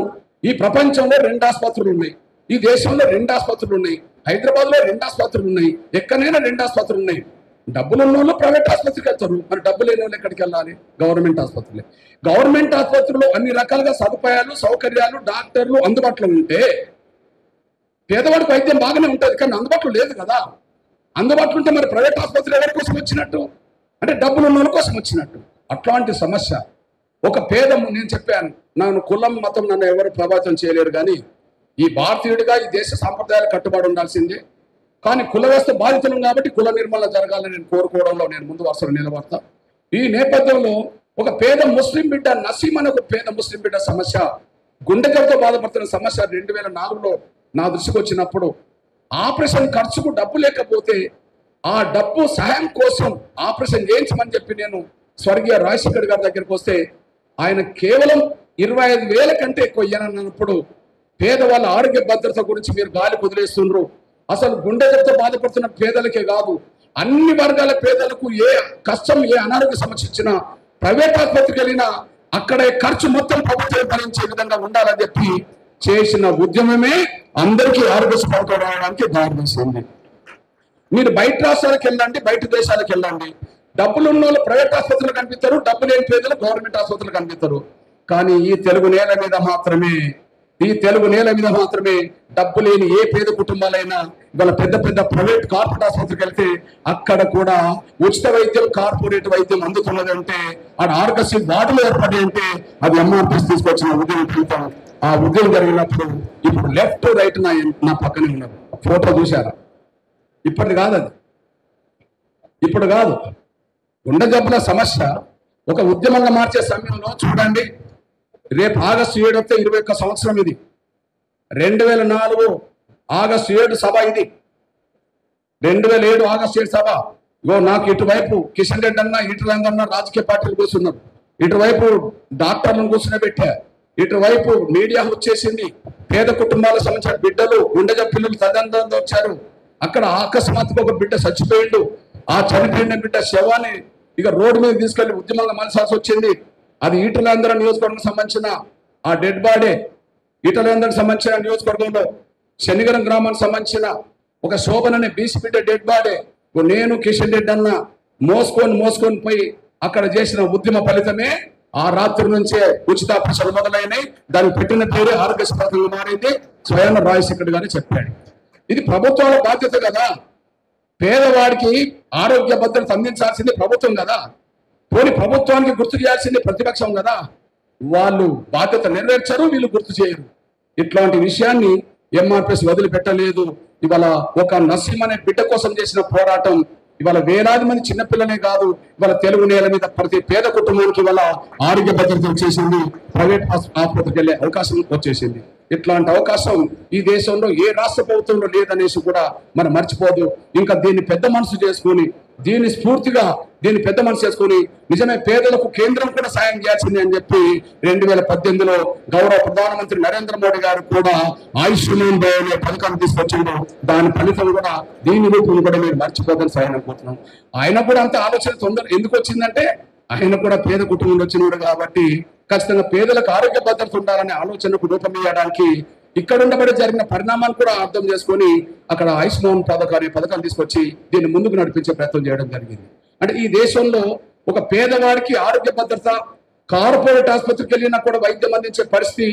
ఈ ప్రపంచంలో 2 ఆసుపత్రులు ఉన్నాయి, ఈ దేశంలో 2 ఆసుపత్రులు ఉన్నాయి, హైదరాబాద్లో 2 ఆసుపత్రులు ఉన్నాయి, ఎక్కడైనా 2 ఆసుపత్రులు ఉన్నాయి. డబ్బులు ఉన్న వాళ్ళు ప్రైవేట్ ఆసుపత్రికి వెళ్తారు, మరి డబ్బు లేని వాళ్ళు ఎక్కడికి వెళ్ళాలి? గవర్నమెంట్ ఆసుపత్రులే. గవర్నమెంట్ ఆసుపత్రిలో అన్ని రకాలుగా సదుపాయాలు, సౌకర్యాలు, డాక్టర్లు అందుబాటులో ఉంటే పేదవాడికి వైద్యం బాగానే ఉంటుంది, కానీ అందుబాటులో లేదు కదా. అందుబాటులో ఉంటే మరి ప్రైవేట్ ఆసుపత్రి ఎవరి కోసం వచ్చినట్టు? అంటే డబ్బులు ఉన్న వాళ్ళ కోసం వచ్చినట్టు. అట్లాంటి సమస్య ఒక పేదము. నేను చెప్పాను, నన్ను కులం మతం నన్ను ఎవరు ప్రభావితం చేయలేరు, కానీ ఈ భారతీయుడిగా ఈ దేశ సాంప్రదాయాలు కట్టుబడి ఉండాల్సిందే. కానీ కుల వ్యవస్థ బాధితులం కాబట్టి కుల నిర్మూలన జరగాలని నేను కోరుకోవడంలో నేను ముందు వరుసలో నిలబడతా. ఈ నేపథ్యంలో ఒక పేద ముస్లిం బిడ్డ నసీం అనే ఒక పేద ముస్లిం బిడ్డ సమస్య, గుండె జబ్బుతో బాధపడుతున్న సమస్య 2004లో నా దృష్టికి వచ్చినప్పుడు ఆపరేషన్ ఖర్చుకు డబ్బు లేకపోతే ఆ డబ్బు సహాయం కోసం ఆపరేషన్ చేయించమని చెప్పి నేను స్వర్గీయ రాజశేఖర్ గారి దగ్గరికి వస్తే ఆయన కేవలం 25,000 కంటే ఎక్కువ ఇయ్యనన్నప్పుడు పేదవాళ్ళ ఆరోగ్య భద్రత గురించి మీరు గాలి కుదిలేస్తుండ్రు. అసలు గుండె జబ్బుతో బాధపడుతున్న పేదలకే కాదు, అన్ని వర్గాల పేదలకు ఏ కష్టం, ఏ అనారోగ్య సమస్య ఇచ్చినా ప్రైవేట్ ఆసుపత్రికి వెళ్ళినా అక్కడే ఖర్చు మొత్తం ప్రభుత్వం భరించే విధంగా ఉండాలని చెప్పి చేసిన ఉద్యమమే అందరికీ ఆరోగ్య సమస్యలు రావడానికి దారితీసింది. మీరు బయట రాష్ట్రాలకు వెళ్ళండి, బయట దేశాలకు వెళ్ళండి, డబ్బులు ఉన్న వాళ్ళు ప్రైవేట్ ఆసుపత్రులు కనిపిస్తారు, డబ్బు లేని పేదలు గవర్నమెంట్ ఆసుపత్రులు కనిపిస్తారు. కానీ ఈ తెలుగు నేల మీద మాత్రమే డబ్బు లేని ఏ పేద కుటుంబాలైనా వాళ్ళ పెద్ద పెద్ద ప్రైవేట్ కార్పొరేట్ ఆసుపత్రికి వెళ్తే అక్కడ కూడా ఉచిత వైద్యం, కార్పొరేట్ వైద్యం అందుతున్నదంటే ఆడ ఆర్గసీ వార్డులు ఏర్పడి అంటే అది ఎంఆర్పీఎస్ తీసుకొచ్చిన ఉద్యమం ఫలితం. ఆ ఉద్యమం జరిగినప్పుడు ఇప్పుడు లెఫ్ట్ రైట్ నా పక్కనే ఉన్నారు, ఫోటో చూశారా? ఇప్పటిది కాదు, అది ఇప్పుడు కాదు. గుండె జబ్బుల సమస్య ఒక ఉద్యమంగా మార్చే సమయంలో చూడండి, రేపు ఆగస్టు 7 వస్తే 21 సంవత్సరం ఇది. 2004 ఆగస్టు 7 సభ ఇది. 2007 ఆగస్టు 7 సభ. ఇగో నాకు ఇటువైపు కిషన్ రెడ్డి అన్న, ఇటువైపు రాజకీయ పార్టీలు కూర్చున్నారు, ఇటువైపు డాక్టర్లను కూర్చుని పెట్టా, ఇటువైపు మీడియా వచ్చేసింది. పేద కుటుంబాలకు సంబంధించిన బిడ్డలు, గుండె జబ్బు పిల్లలు తల్లిదండ్రులతో వచ్చారు. అక్కడ అకస్మాత్తుగా ఒక బిడ్డ చచ్చిపోయిండు. ఆ చనిపోయిన బిడ్డ శవాన్ని ఇక రోడ్డు మీద తీసుకెళ్లి ఉద్యమంగా మలసాల్సి వచ్చింది. అది ఈటలేంద్ర నియోజకవర్గం సంబంధించిన ఆ డెడ్ బాడీ, ఈటలేంద్రకు సంబంధించిన నియోజకవర్గంలో శనిగరం గ్రామానికి సంబంధించిన ఒక శోభన్ అనే బీసీ బిడ్డ డెడ్ బాడీ నేను కిషన్ రెడ్డి అన్న మోసుకొని పోయి అక్కడ చేసిన ఉద్యమ ఫలితమే ఆ రాత్రి నుంచే ఉచిత ఆపరేషన్లు మొదలైనవి. దానికి పెట్టిన పేరు ఆరోగ్య పథకం మారింది. స్వయం రాజశేఖర్ గారు చెప్పాడు. ఇది ప్రభుత్వాల బాధ్యత కదా. పేదవాడికి ఆరోగ్య భద్రత అందించాల్సింది ప్రభుత్వం కదా. పోనీ ప్రభుత్వానికి గుర్తు చేయాల్సింది ప్రతిపక్షం కదా. వాళ్ళు బాధ్యత నెరవేర్చారు, వీళ్ళు గుర్తు చేయరు. ఇట్లాంటి విషయాన్ని ఎంఆర్పిఎస్ వదిలిపెట్టలేదు. ఇవాళ ఒక నసీం అనే బిడ్డ కోసం చేసిన పోరాటం ఇవాళ వేలాది మంది చిన్నపిల్లలే కాదు, ఇవాళ తెలుగు నేల మీద ప్రతి పేద కుటుంబానికి ఇవాళ ఆరోగ్య భద్రత వచ్చేసింది, ప్రైవేట్ ఆసుపత్రికి వెళ్ళే అవకాశం వచ్చేసింది. ఇట్లాంటి అవకాశం ఈ దేశంలో ఏ రాష్ట్ర ప్రభుత్వంలో లేదనేసి కూడా మనం మర్చిపోదు. ఇంకా దీన్ని పెద్ద మనసు చేసుకొని, దీన్ని స్ఫూర్తిగా దీన్ని పెద్ద మనసు చేసుకొని నిజమే పేదలకు కేంద్రం కూడా సాయం చేయాల్సింది అని చెప్పి 2018లో గౌరవ ప్రధానమంత్రి నరేంద్ర మోడీ గారు కూడా ఆయుష్మాన్ భారత్ అనే పథకాన్ని తీసుకొచ్చిండు. దాని ఫలితం కూడా దీని రూపం కూడా మీరు మర్చిపోదని సాయం అనుకుంటున్నాం. ఆయన కూడా అంత ఆలోచన తొందర ఎందుకు వచ్చిందంటే ఆయన కూడా పేద కుటుంబంలో వచ్చినవాడు కాబట్టి ఖచ్చితంగా పేదలకు ఆరోగ్య భద్రత ఉండాలనే ఆలోచనకు రూపమేయడానికి ఇక్కడ ఉండబడి జరిగిన పరిణామాలు కూడా అర్థం చేసుకొని అక్కడ ఆయుష్మాన్ పథకాన్ని తీసుకొచ్చి దీన్ని ముందుకు నడిపించే ప్రయత్నం చేయడం జరిగింది. అంటే ఈ దేశంలో ఒక పేదవాడికి ఆరోగ్య భద్రత, కార్పొరేట్ ఆసుపత్రికి వెళ్ళినా కూడా వైద్యం అందించే పరిస్థితి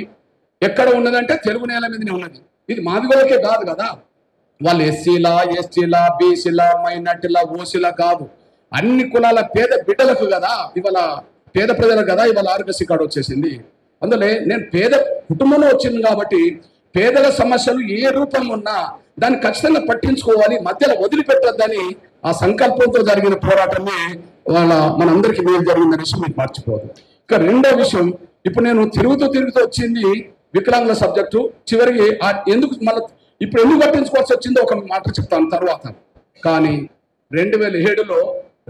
ఎక్కడ ఉన్నదంటే తెలుగు నేల మీదనే ఉన్నది. ఇది మాదిగోళ్ళకే కాదు కదా, వాళ్ళు ఎస్సీలా, ఎస్టీలా, బీసీలా, మైనార్టీలా, ఓసీలా కాదు, అన్ని కులాల పేద బిడ్డలకు కదా, ఇవాళ పేద ప్రజలకు కదా ఇవాళ ఆరోగ్యశ్రీ కార్డు వచ్చేసింది. అందులో నేను పేద కుటుంబంలో వచ్చింది కాబట్టి పేదల సమస్యలు ఏ రూపం ఉన్నా దాన్ని ఖచ్చితంగా పట్టించుకోవాలి, మధ్యలో వదిలిపెట్టద్దని ఆ సంకల్పంతో జరిగిన పోరాటమే మనందరికీ మేలు జరిగిన విషయం మీకు మర్చిపోదు. ఇక రెండో విషయం, ఇప్పుడు నేను తిరుగుతూ వచ్చింది వికలాంగుల సబ్జెక్టు. చివరికి ఎందుకు ఎందుకు పట్టించుకోవాల్సి వచ్చిందో ఒక మాట చెప్తాను తర్వాత. కానీ 2007లో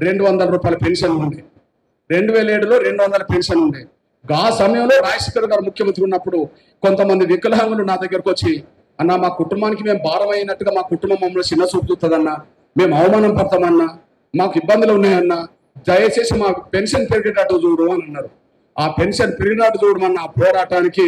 200 రూపాయల పెన్షన్ ఉంది. 2007లో 200 పెన్షన్ ఉంది. ఆ సమయంలో రాజశేఖర్ గారు ముఖ్యమంత్రి ఉన్నప్పుడు కొంతమంది వికలాంగులు నా దగ్గరకు వచ్చి, అన్న మా కుటుంబానికి మేము భారం అయినట్టుగా మా కుటుంబం మమ్మల్ని చిన్న చూపు చూస్తుందన్నా, మేము అవమానం పడతామన్నా, మాకు ఇబ్బందులు ఉన్నాయన్నా, దయచేసి మా పెన్షన్ పెరిగేటట్టు చూడు అని అన్నారు. ఆ పెన్షన్ పెరిగినట్టు చూడమన్న ఆ పోరాటానికి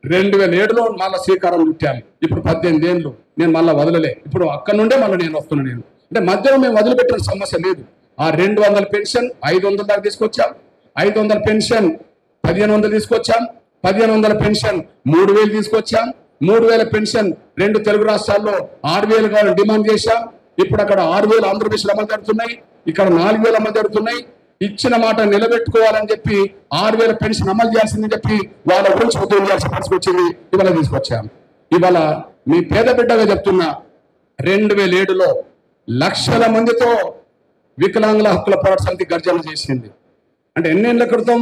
2007లో మళ్ళీ శ్రీకారం చుట్టాను. ఇప్పుడు 18 ఏళ్ళు నేను మళ్ళీ వదలలే. ఇప్పుడు అక్కడ నుండే మళ్ళీ నేను వస్తున్నాను. అంటే మధ్యలో మేము వదిలిపెట్టిన సమస్య లేదు. ఆ 200 పెన్షన్ 500 దాకా తీసుకొచ్చాం, 500 పెన్షన్ 1500 తీసుకొచ్చాం, 1500 పెన్షన్ 3000 తీసుకొచ్చాం, 3000 పెన్షన్ 2 తెలుగు రాష్ట్రాల్లో 6000 కావాలని డిమాండ్ చేశాం. ఇప్పుడు అక్కడ 6000 ఆంధ్రప్రదేశ్లో అమలు జరుగుతున్నాయి, ఇక్కడ 4000 అమలు జరుగుతున్నాయి. ఇచ్చిన మాట నిలబెట్టుకోవాలని చెప్పి 6000 పెన్షన్ అమలు చేయాల్సిందని చెప్పి వాళ్ళ గురించి ఉద్యోగం చేయాల్సిన పరిస్థితి వచ్చింది. ఇవాళ తీసుకొచ్చాం. ఇవాళ మీ పేద బిడ్డగా చెప్తున్నా, 2007లో లక్షల మందితో వికలాంగుల హక్కుల పోరాట సమితి గర్జన చేసింది. అంటే ఎన్నేళ్ల క్రితం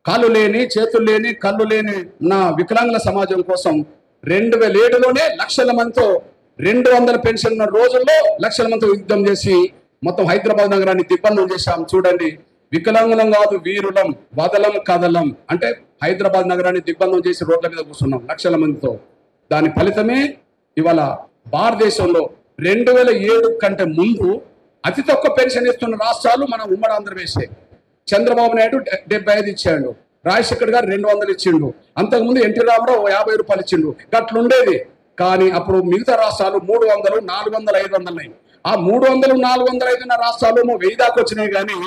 కాళ్ళు లేని, చేతులు లేని, కళ్ళు లేని నా వికలాంగుల సమాజం కోసం 2007లోనే లక్షల మందితో 200 పెన్షన్ ఉన్న రోజుల్లో లక్షల మందితో యుద్ధం చేసి మొత్తం హైదరాబాద్ నగరాన్ని దిగ్బంధం చేశాం. చూడండి, వికలాంగులం కాదు వీరులం, వదలం కదలం అంటే హైదరాబాద్ నగరాన్ని దిగ్బంధం చేసి రోడ్ల మీద కూర్చున్నాం లక్షల మందితో. దాని ఫలితమే ఇవాళ భారతదేశంలో 2007 కంటే ముందు అతి తక్కువ పెన్షన్ ఇస్తున్న రాష్ట్రాలు మన ఉమ్మడి ఆంధ్రప్రదేశ్. చంద్రబాబు నాయుడు 75 ఇచ్చాడు, రాజశేఖర్ గారు 200 ఇచ్చిండు, అంతకుముందు ఎన్టీ రామారావు 50 రూపాయలు ఇచ్చిండు. అట్లుండేది. కానీ అప్పుడు మిగతా రాష్ట్రాలు 300, 400, 500. ఆ 300, 400, 500 రాష్ట్రాలు 1000 దాకా వచ్చినాయి. కానీ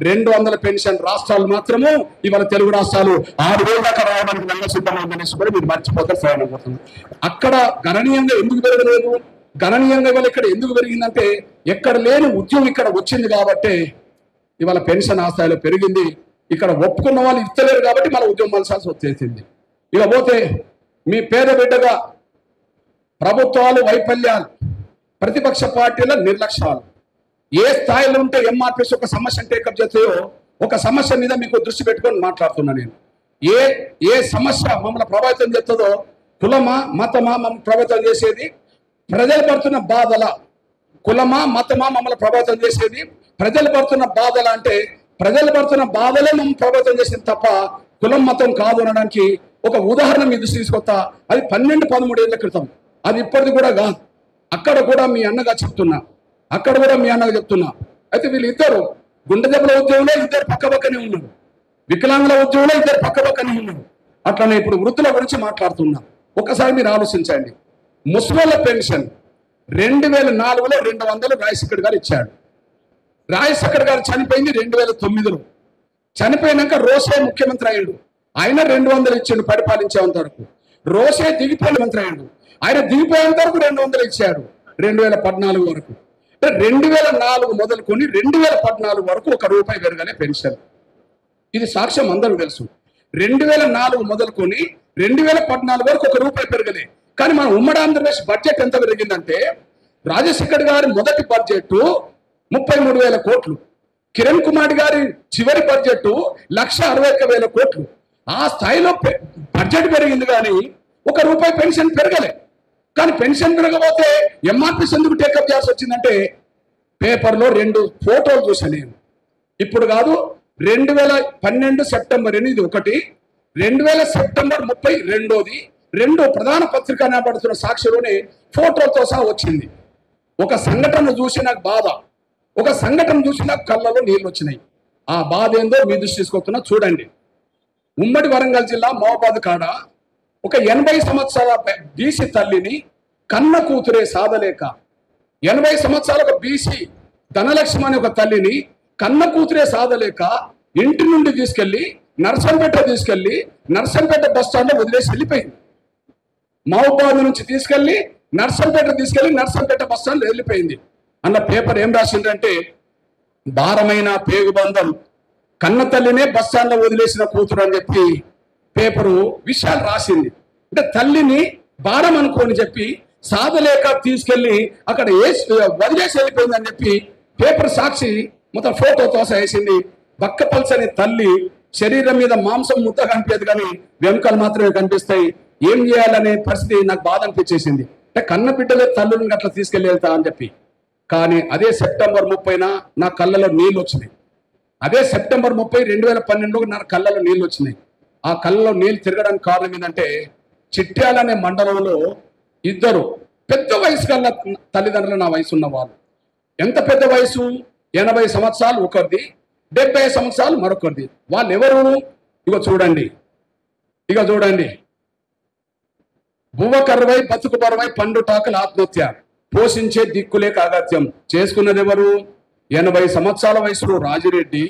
200 పెన్షన్ రాష్ట్రాలు మాత్రము ఇవాళ తెలుగు రాష్ట్రాలు 6000 దాకా రావడానికి రంగ సిద్ధమైందనేసి కూడా మీరు మర్చిపోతారు. సహాయపడుతుంది. అక్కడ గణనీయంగా ఎందుకు పెరగలేదు? గణనీయంగా ఇవాళ ఇక్కడ ఎందుకు పెరిగిందంటే ఎక్కడ లేని ఉద్యమం ఇక్కడ వచ్చింది కాబట్టి ఇవాళ పెన్షన్ ఆ స్థాయిలో పెరిగింది. ఇక్కడ ఒప్పుకున్న వాళ్ళు ఇస్తలేరు కాబట్టి మన ఉద్యమం మలసాల్సి వచ్చేసింది. ఇక పోతే మీ పేద బిడ్డగా ప్రభుత్వాలు వైఫల్యాలు, ప్రతిపక్ష పార్టీల నిర్లక్ష్యాలు, ఏ స్థాయిలో ఉంటే ఎంఆర్పీఎస్ ఒక సమస్యను టేకప్ చేస్తాయో ఒక సమస్య మీద మీకు దృష్టి పెట్టుకొని మాట్లాడుతున్నా నేను. ఏ సమస్య మమ్మల్ని ప్రభావితం చేస్తుందో, కులమా మతమా మమ్మల్ని ప్రభావితం చేసేది, ప్రజలు పడుతున్న బాధల, కులమా మతమా మమ్మల్ని ప్రభావితం చేసేది, ప్రజలు పడుతున్న బాధల అంటే ప్రజలు పడుతున్న బాధలే మమ్మల్ని ప్రభావితం చేసింది తప్ప కులం మతం కాదు అనడానికి ఒక ఉదాహరణ మీ దృష్టి తీసుకొస్తా. అది 12-13 ఏళ్ల క్రితం, అది ఇప్పటిది కూడా కాదు. అక్కడ కూడా మీ అన్నగా చెప్తున్నా, అయితే వీళ్ళు ఇద్దరు గుండె దెబ్బల ఉద్యోగంలో ఇద్దరు పక్కపక్కనే ఉన్నారు, వికలాంగుల ఉద్యోగంలో ఇద్దరు పక్కపక్కనే ఉన్నారు. అట్లనే ఇప్పుడు వృద్ధుల గురించి మాట్లాడుతున్నా. ఒకసారి మీరు ఆలోచించండి. ముస్లింల పెన్షన్ 2004లో 200 రాజశేఖర్ గారు ఇచ్చాడు. రాజశేఖర్ గారు చనిపోయింది 2009లో. చనిపోయినాక రోసే ముఖ్యమంత్రి అయ్యాడు, ఆయన 200 ఇచ్చాడు పరిపాలించేంత వరకు. రోసే దిగిపోయిన మంత్రి అయ్యాడు, ఆయన దిగిపోయేంత వరకు 200 ఇచ్చాడు 2014 వరకు. 2004 మొదలుకొని 2014 వరకు ₹1 పెరగలే పెన్షన్. ఇది సాక్ష్యం అందరూ తెలుసు. 2004 మొదలుకొని 2014 వరకు ₹1 పెరగలే. కానీ మన ఉమ్మడి ఆంధ్రప్రదేశ్ బడ్జెట్ ఎంత పెరిగిందంటే రాజశేఖర్ గారి మొదటి బడ్జెట్ 33,000 కోట్లు, కిరణ్ కుమార్ గారి చివరి బడ్జెట్ 1,61,000 కోట్లు. ఆ స్థాయిలో బడ్జెట్ పెరిగింది కానీ ₹1 పెన్షన్ పెరగలే. కానీ పెన్షన్ పెరగకపోతే ఎంఆర్పీఎస్ ఎందుకు టేకప్ చేయాల్సి వచ్చిందంటే పేపర్లో 2 ఫోటోలు చూసాను నేను. ఇప్పుడు కాదు, 2012 సెప్టెంబర్ 8 ఒకటి, 2000 సెప్టెంబర్ 30 2 ప్రధాన పత్రిక అనబడుతున్న సాక్షిలోనే ఫోటోలతో సహా వచ్చింది. ఒక సంఘటన చూసి నాకు బాధ, ఒక సంఘటన చూసి నాకు కళ్ళలో నీళ్ళు వచ్చినాయి. ఆ బాధ ఏందో మీ దృష్టి తీసుకొస్తున్నా చూడండి. ఉమ్మడి వరంగల్ జిల్లా మహబాద్ కాడ ఒక 80 సంవత్సరాల బీసీ తల్లిని కన్న కూతురే సాధలేక, 80 సంవత్సరాల ఒక బీసీ ధనలక్ష్మి అనే ఒక తల్లిని కన్న కూతురే సాధలేక ఇంటి నుండి తీసుకెళ్లి నర్సంపేట బస్ స్టాండ్ లో వదిలేసి వెళ్ళిపోయింది. మహబాద్ నుంచి తీసుకెళ్లి నర్సంపేట బస్ స్టాండ్ వెళ్ళిపోయింది. అన్న పేపర్ ఏం రాసిందంటే భారమైన పేగుబంధం, కన్న తల్లినే బస్ స్టాండ్ లో వదిలేసిన కూతురు అని చెప్పి పేపరు విషయాలు రాసింది. అంటే తల్లిని భారం అనుకోని చెప్పి సాధలేక తీసుకెళ్లి అక్కడ వదిలేసి వెళ్ళిపోయింది అని చెప్పి పేపర్ సాక్షి మొత్తం ఫోటోతో వేసింది. బక్కపల్సని తల్లి శరీరం మీద మాంసం ముద్ద కనిపించదు కానీ వెనుకలు మాత్రమే కనిపిస్తాయి. ఏం చేయాలనే పరిస్థితి నాకు బాధ అనిపించేసింది. అంటే కన్న బిడ్డలే తల్లుని అట్లా తీసుకెళ్లి వెళ్తా అని చెప్పి. కానీ అదే సెప్టెంబర్ 30 నా కళ్ళలో నీళ్ళు వచ్చినాయి. అదే సెప్టెంబర్ 30, 2012 నా కళ్ళలో నీళ్ళు వచ్చినాయి. ఆ కళ్ళలో నీళ్ళు తిరగడానికి కారణం ఏంటంటే చిట్యాలనే మండలంలో ఇద్దరు పెద్ద వయసు కళ్ళ తల్లిదండ్రులు నా వయసు ఉన్న వాళ్ళు. ఎంత పెద్ద వయసు? 80 సంవత్సరాలు ఒకరిది, 70 సంవత్సరాలు మరొకరిది. వాళ్ళు ఎవరు? ఇక చూడండి. బువ్వ కరువై బతుకు బరువై పండు టాకుల ఆత్మహత్య. పోషించే దిక్కులే కాగత్యం. చేసుకున్నది ఎవరు? 80 సంవత్సరాల వయసులో రాజిరెడ్డి,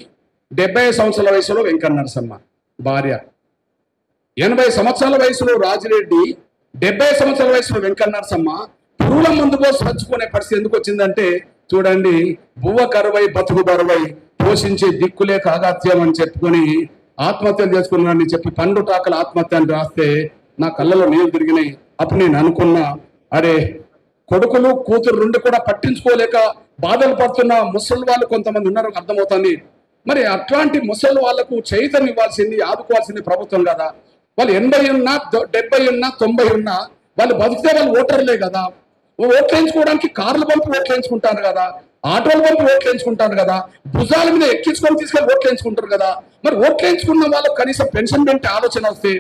70 సంవత్సరాల వయసులో వెంకన్న నరసమ్మ భార్య. 80 సంవత్సరాల వయసులో రాజిరెడ్డి, 70 సంవత్సరాల వయసులో వెంకన్న నరసమ్మ పురుగుల మందు పోసి పంచుకునే పరిస్థితి ఎందుకు వచ్చిందంటే చూడండి, బువ్వ కరువై బతుకు బరువై పోషించే దిక్కులే కాగాత్యం అని చెప్పుకొని ఆత్మహత్యలు చేసుకున్నానని చెప్పి పండు టాకల ఆత్మహత్య అని రాస్తే నా కళ్ళలో నీళ్ళు తిరిగినాయి. అప్పుడు నేను అనుకున్నా, అరే కొడుకులు కూతురు రెండు కూడా పట్టించుకోలేక బాధలు పడుతున్న ముసలి వాళ్ళు కొంతమంది ఉన్నారు, అర్థమవుతుంది. మరి అట్లాంటి ముసలి వాళ్లకు చైతన్యం ఇవ్వాల్సింది, ఆదుకోవాల్సింది ప్రభుత్వం కదా. వాళ్ళు 80 ఉన్నా 70 ఉన్నా 90 ఉన్నా వాళ్ళు బతికితే వాళ్ళు ఓటర్లే కదా. ఓట్లు వేయించుకోవడానికి కార్లు పంపి ఓట్లు వేయించుకుంటారు కదా, ఆటోలు పంపి ఓట్లు వేయించుకుంటారు కదా, భుజాల మీద ఎక్కించుకొని తీసుకెళ్ళి ఓట్లు వేయించుకుంటారు కదా. మరి ఓట్లు వేయించుకున్న వాళ్ళకు కనీసం పెన్షన్ పెంటే ఆలోచన వస్తే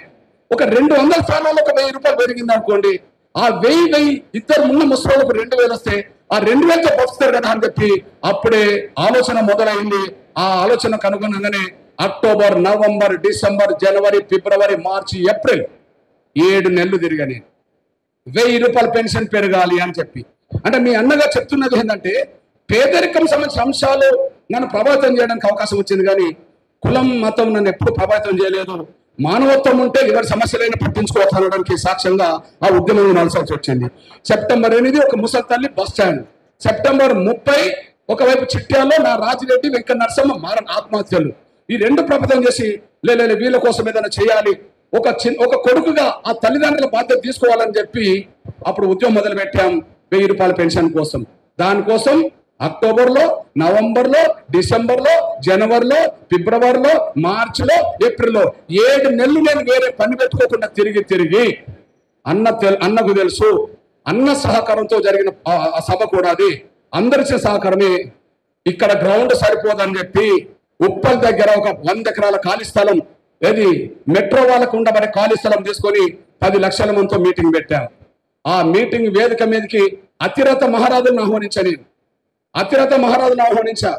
ఒక 200 స్థానాల్లో ఒక 1000 రూపాయలు పెరిగింది అనుకోండి, ఆ 1000 ఇద్దరు ఉన్న ముసలికి 2000 వస్తే ఆ 2000తో బతుకుతారు కదా అని చెప్పి అప్పుడే ఆలోచన మొదలైంది. ఆ ఆలోచనకు అనుగుణంగానే అక్టోబర్, నవంబర్, డిసెంబర్, జనవరి, ఫిబ్రవరి, మార్చి, ఏప్రిల్ 7 నెలలు తిరిగాని 1000 రూపాయల పెన్షన్ పెరగాలి అని చెప్పి. అంటే మీ అన్నగా చెప్తున్నది ఏంటంటే పేదరికం సంబంధించిన అంశాలు నన్ను ప్రభావితం చేయడానికి అవకాశం వచ్చింది, కానీ కులం మతం నన్ను ఎప్పుడు ప్రభావితం చేయలేదు. మానవత్వం ఉంటే ఎవరి సమస్యలైనా పట్టించుకోవడానికి సాక్ష్యంగా ఆ ఉద్యమం నడచాల్సి వచ్చింది. సెప్టెంబర్ 8 ఒక ముసలి తల్లి బస్ స్టాండ్, సెప్టెంబర్ 30 ఒకవైపు చిట్యాల్లో నా రాజిరెడ్డి, వెంకన్న నరసమ్మ ఆత్మహత్యలు. ఈ రెండు ప్రభావితం చేసి లేదు వీళ్ళ కోసం ఏదైనా చేయాలి, ఒక కొడుకుగా ఆ తల్లిదండ్రుల బాధ్యత తీసుకోవాలని చెప్పి అప్పుడు ఉద్యమం మొదలు పెట్టాం 1000 రూపాయల పెన్షన్ కోసం. దానికోసం అక్టోబర్లో, నవంబర్లో, డిసెంబర్లో, జనవరిలో, ఫిబ్రవరిలో, మార్చిలో, ఏప్రిల్లో 7 నెలలు నేను వేరే పని పెట్టుకోకుండా తిరిగి అన్నకు తెలుసు, అన్న సహకారంతో జరిగిన ఆ సభ కూడా అది అందరిచే సహకారమే. ఇక్కడ గ్రౌండ్ సరిపోదని చెప్పి ఉప్పల్ దగ్గర ఒక 100 ఎకరాల ఖాళీ స్థలం, ఏది మెట్రో వాళ్ళకు ఉండబడే ఖాళీ స్థలం తీసుకొని 10 లక్షల మందితో మీటింగ్ పెట్టాం. ఆ మీటింగ్ వేదిక మీదకి అతిరథ మహారాజులను ఆహ్వానించా.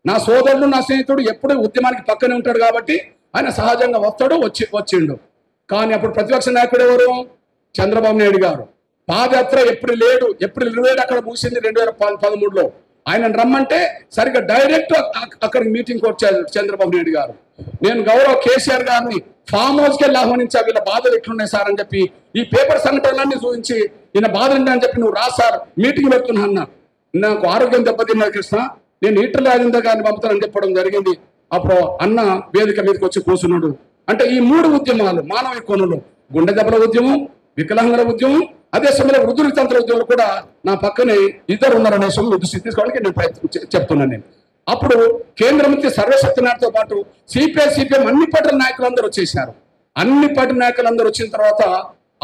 నా సోదరుడు, నా స్నేహితుడు ఎప్పుడు ఉద్యమానికి పక్కనే ఉంటాడు కాబట్టి ఆయన సహజంగా వచ్చిండు. కానీ అప్పుడు ప్రతిపక్ష నాయకుడు ఎవరు? చంద్రబాబు నాయుడు గారు. పాదయాత్ర ఏప్రిల్ 27 అక్కడ ముగిసింది 2013లో. ఆయన రమ్మంటే సరిగ్గా డైరెక్ట్ అక్కడికి మీటింగ్కి వచ్చారు చంద్రబాబు నాయుడు గారు. నేను గౌరవ కేసీఆర్ గారిని ఫామ్ హౌస్కి వెళ్ళి ఆహ్వానించా, వీళ్ళ బాధలు ఎట్లున్నాయి సార్ అని చెప్పి ఈ పేపర్ సంఘటనలన్నీ చూపించి ఈయన బాధలు అని చెప్పి నువ్వు రా సార్ మీటింగ్ పెడుతున్నా అన్న. నాకు ఆరోగ్యం దెబ్బతిన్నది కృష్ణ, నేను ఈటల రాజేంద్ర గారిని పంపుతానని చెప్పడం జరిగింది. అప్పుడు అన్న వేదిక మీదకి వచ్చి కూర్చున్నాడు. అంటే ఈ 3 ఉద్యమాలు మానవ కోణంలో, గుండె దెబ్బల ఉద్యమం, వికలాంగుల ఉద్యమం, అదే సమయంలో వృద్ధుల తంత్ర ఉద్యమాలు కూడా నా పక్కనే ఇద్దరు ఉన్నారనే సమయంలో దృష్టి తీసుకోవడానికి నేను చెప్తున్నాను. నేను అప్పుడు కేంద్ర మంత్రి సర్వశక్తినాథ్తో పాటు సిపిఎం అన్ని పార్టీల నాయకులందరూ వచ్చేసారు. అన్ని పార్టీ నాయకులందరూ వచ్చిన తర్వాత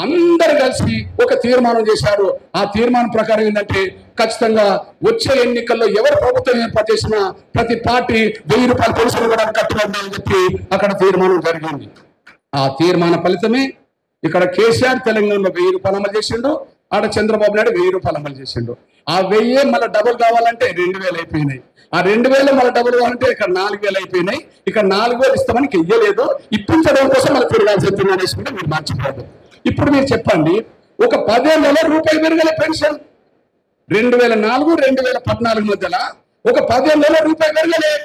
అందరు కలిసి ఒక తీర్మానం చేశారు. ఆ తీర్మానం ప్రకారం ఏంటంటే ఖచ్చితంగా వచ్చే ఎన్నికల్లో ఎవరు ప్రభుత్వం ఏర్పాటు చేసినా ప్రతి పార్టీ 1000 రూపాయల పెన్షన్ ఇవ్వడానికి కట్టుబడాలని చెప్పి అక్కడ తీర్మానం జరిగింది. ఆ తీర్మాన ఫలితమే ఇక్కడ కేసీఆర్ తెలంగాణలో 1000 రూపాయలు అమలు చేసిండు, ఆడ చంద్రబాబు నాయుడు 1000 రూపాయలు అమలు చేసిండు. ఆ 1000 మళ్ళీ డబుల్ కావాలంటే 2000 అయిపోయినాయి. ఆ 2000 మళ్ళీ డబుల్ కావాలంటే ఇక్కడ 4000 అయిపోయినాయి. ఇక్కడ 4000 ఇస్తామని ఇయ్యలేదు, ఇప్పించడం కోసం మళ్ళీ పెరగాల్సి వచ్చింది అనేసి కూడా మీరు మర్చిపోదు. ఇప్పుడు మీరు చెప్పండి, ఒక 10,000 రూపాయలు పెరగలే పెన్షన్ 2004, 2014 మధ్యలో ఒక 10,000 రూపాయలు పెరగలే.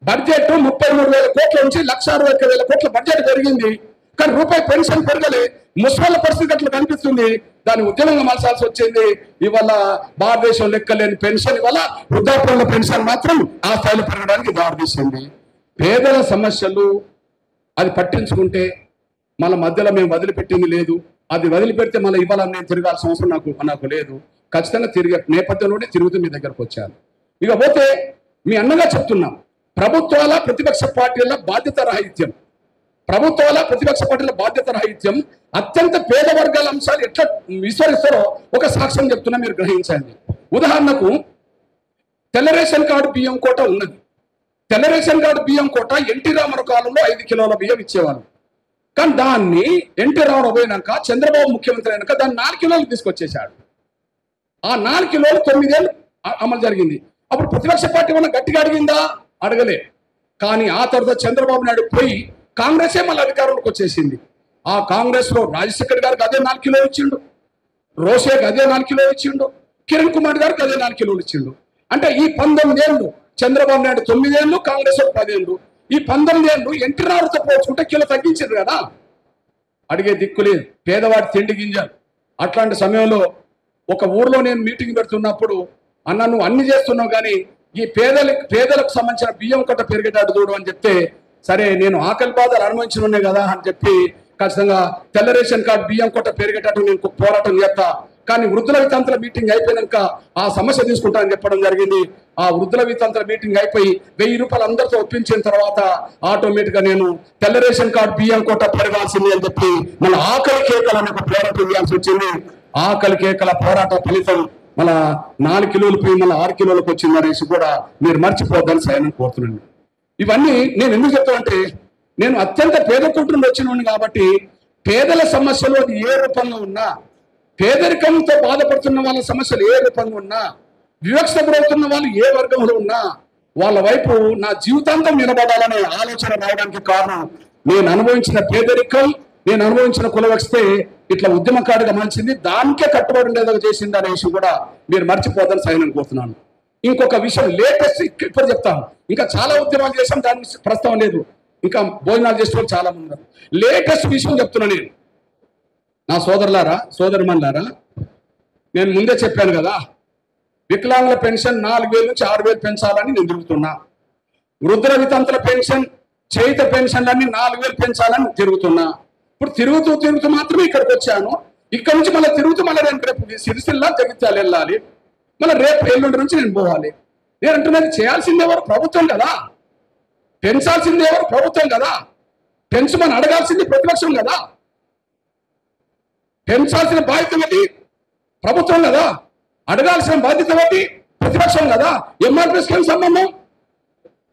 బడ్జెట్ 33,000 కోట్ల నుంచి 1,61,000 కోట్ల బడ్జెట్ పెరిగింది, కానీ రూపాయి పెన్షన్ పెరగలే. ముసలి పరిస్థితి అట్లా కనిపిస్తుంది. దాని ఉద్యమంగా మలసాల్సి వచ్చింది. ఇవాళ భారతదేశం లెక్కలేని పెన్షన్, ఇవాళ వృద్ధాప్యంలో పెన్షన్ మాత్రం ఆ స్థాయిలో పెరగడానికి దారితీసింది. పేదల సమస్యలు అది పట్టించుకుంటే మళ్ళీ మధ్యలో మేము వదిలిపెట్టింది లేదు. అది వదిలిపెడితే మళ్ళీ ఇవాళ నేను తిరగాల్సిన అవసరం నాకు లేదు. ఖచ్చితంగా తిరిగే నేపథ్యంలోనే తిరుగుతూ మీ దగ్గరకు వచ్చాను. ఇకపోతే మీ అన్నగా చెప్తున్నాం, ప్రభుత్వాల ప్రతిపక్ష పార్టీల బాధ్యత రాహిత్యం, అత్యంత పేద వర్గాల అంశాలు ఎట్లా విస్మరిస్తారో ఒక సాక్ష్యం చెప్తున్నా, మీరు గ్రహించండి. ఉదాహరణకు తెల్ల రేషన్ కార్డు బియ్యం కోట ఉన్నది. తెల్ల రేషన్ కార్డు బియ్యం కోట ఎన్టీ రామారావు కాలంలో 5 కిలోల బియ్యం ఇచ్చేవాళ్ళు. కానీ దాన్ని ఎన్టీ రామారావు పోయినాక, చంద్రబాబు ముఖ్యమంత్రి అయినాక దాన్ని 4 కిలోలు తీసుకొచ్చేసాడు. ఆ 4 కిలోలు 9 ఏళ్ళు అమలు జరిగింది. అప్పుడు ప్రతిపక్ష పార్టీ ఏమన్నా గట్టిగా అడిగిందా? అడగలే. కానీ ఆ తర్వాత చంద్రబాబు నాయుడు పోయి కాంగ్రెసే మళ్ళీ అధికారంలోకి వచ్చేసింది. ఆ కాంగ్రెస్ లో రాజశేఖర్ గారికి అదే 4 కిలోలు ఇచ్చిండు, రోషేకి అదే 4 కిలోలు ఇచ్చిండు, కిరణ్ కుమార్ గారికి అదే 4 కిలోలు ఇచ్చిండు. అంటే ఈ 19 ఏళ్ళు చంద్రబాబు నాయుడు 9 ఏళ్ళు, కాంగ్రెస్ 10 ఏళ్ళు, ఈ 19 ఏళ్ళు ఎన్టీ రావుతో పోల్చుకుంటే కిలో తగ్గించారు కదా. అడిగే దిక్కులేదు, పేదవాడి తిండి గింజలు. అట్లాంటి సమయంలో ఒక ఊర్లో నేను మీటింగ్ పెడుతున్నప్పుడు, అన్న నువ్వు అన్ని చేస్తున్నావు కానీ ఈ పేదలకు సంబంధించిన బియ్యం కట్ట పెరిగేటట్టు చూడు అని చెప్తే, సరే నేను ఆకలి బాధలు అనుభవించిన కదా అని చెప్పి ఖచ్చితంగా తెల్ల రేషన్ కార్డు బియ్యం కొట్ట పెరిగేటట్టు నేను పోరాటం చేస్తా, కానీ వృద్ధుల వితంతుల మీటింగ్ అయిపోయినాక ఆ సమస్య తీసుకుంటానని చెప్పడం జరిగింది. ఆ వృద్ధుల వితంతుల మీటింగ్ అయిపోయి 1000 రూపాయలు అందరితో ఒప్పించిన తర్వాత ఆటోమేటిక్ గా నేను తెల్ల రేషన్ కార్డు బియ్యం కొట్ట పెరగాల్సింది అని చెప్పి మన ఆకలి కేకలను పోరాటం చేయాల్సి వచ్చింది. ఆకలి కేకల పోరాట ఫలితం మన 4 కిలోలు పోయి మళ్ళీ 6 కిలోలకు వచ్చింది అనేసి కూడా మీరు మర్చిపోద్దని సైన్ కోరుతున్నాను. ఇవన్నీ నేను ఎందుకు చెప్తానంటే, నేను అత్యంత పేద కుటుంబం వచ్చిన కాబట్టి పేదల సమస్యలు అది ఏ రూపంలో ఉన్నా, పేదరికంతో బాధపడుతున్న వాళ్ళ సమస్యలు ఏ రూపంగా ఉన్నా, వివక్ష గురవుతున్న వాళ్ళు ఏ వర్గంలో ఉన్నా వాళ్ళ వైపు నా జీవితాంతం నిలబడాలనే ఆలోచన రావడానికి కారణం నేను అనుభవించిన పేదరికం, నేను అనుభవించిన కులవక్షతే ఇట్లా ఉద్యమకారుడిగా మంచింది, దానికే కట్టుబడి ఉండేదో చేసింది అనే విషయం కూడా మీరు మర్చిపోదని సైన్ కోరుతున్నాను. ఇంకొక విషయం లేటెస్ట్ ఇప్పుడు చెప్తాను, ఇంకా చాలా ఉద్యమాలు చేసాం, దాని ప్రస్తావన లేదు, ఇంకా భోజనాలు చేసే వాళ్ళు చాలా మంది ఉన్నారు. లేటెస్ట్ విషయం చెప్తున్నా నేను, నా సోదరులారా సోదరిమణులారా, నేను ముందే చెప్పాను కదా, వికలాంగుల పెన్షన్ 4000 నుంచి 6000 పెంచాలని నేను తిరుగుతున్నా. వృద్ధుల వితంతుల పెన్షన్, చేయిత పెన్షన్లన్నీ 4000 పెంచాలని తిరుగుతున్నా. ఇప్పుడు తిరుగుతూ మాత్రమే ఇక్కడికి వచ్చాను. ఇక్కడ నుంచి మళ్ళీ తిరుగుతూ మళ్ళీ నేను రేపు సిరిసిల్ల జగిత్యాల వెళ్ళాలి, మళ్ళీ రేపు ఎల్లుండి నుంచి నేను పోవాలి. నేను అంటున్నది చేయాల్సింది ఎవరు? ప్రభుత్వం కదా. పెంచాల్సింది ఎవరు? ప్రభుత్వం కదా. పెంచమని అడగాల్సింది ప్రతిపక్షం కదా. పెంచాల్సిన బాధ్యత ఏంటి? ప్రభుత్వం కదా. అడగాల్సిన బాధ్యత ఏంటి? ప్రతిపక్షం కదా. ఎంఆర్పీఎస్కి ఏం సంబంధం?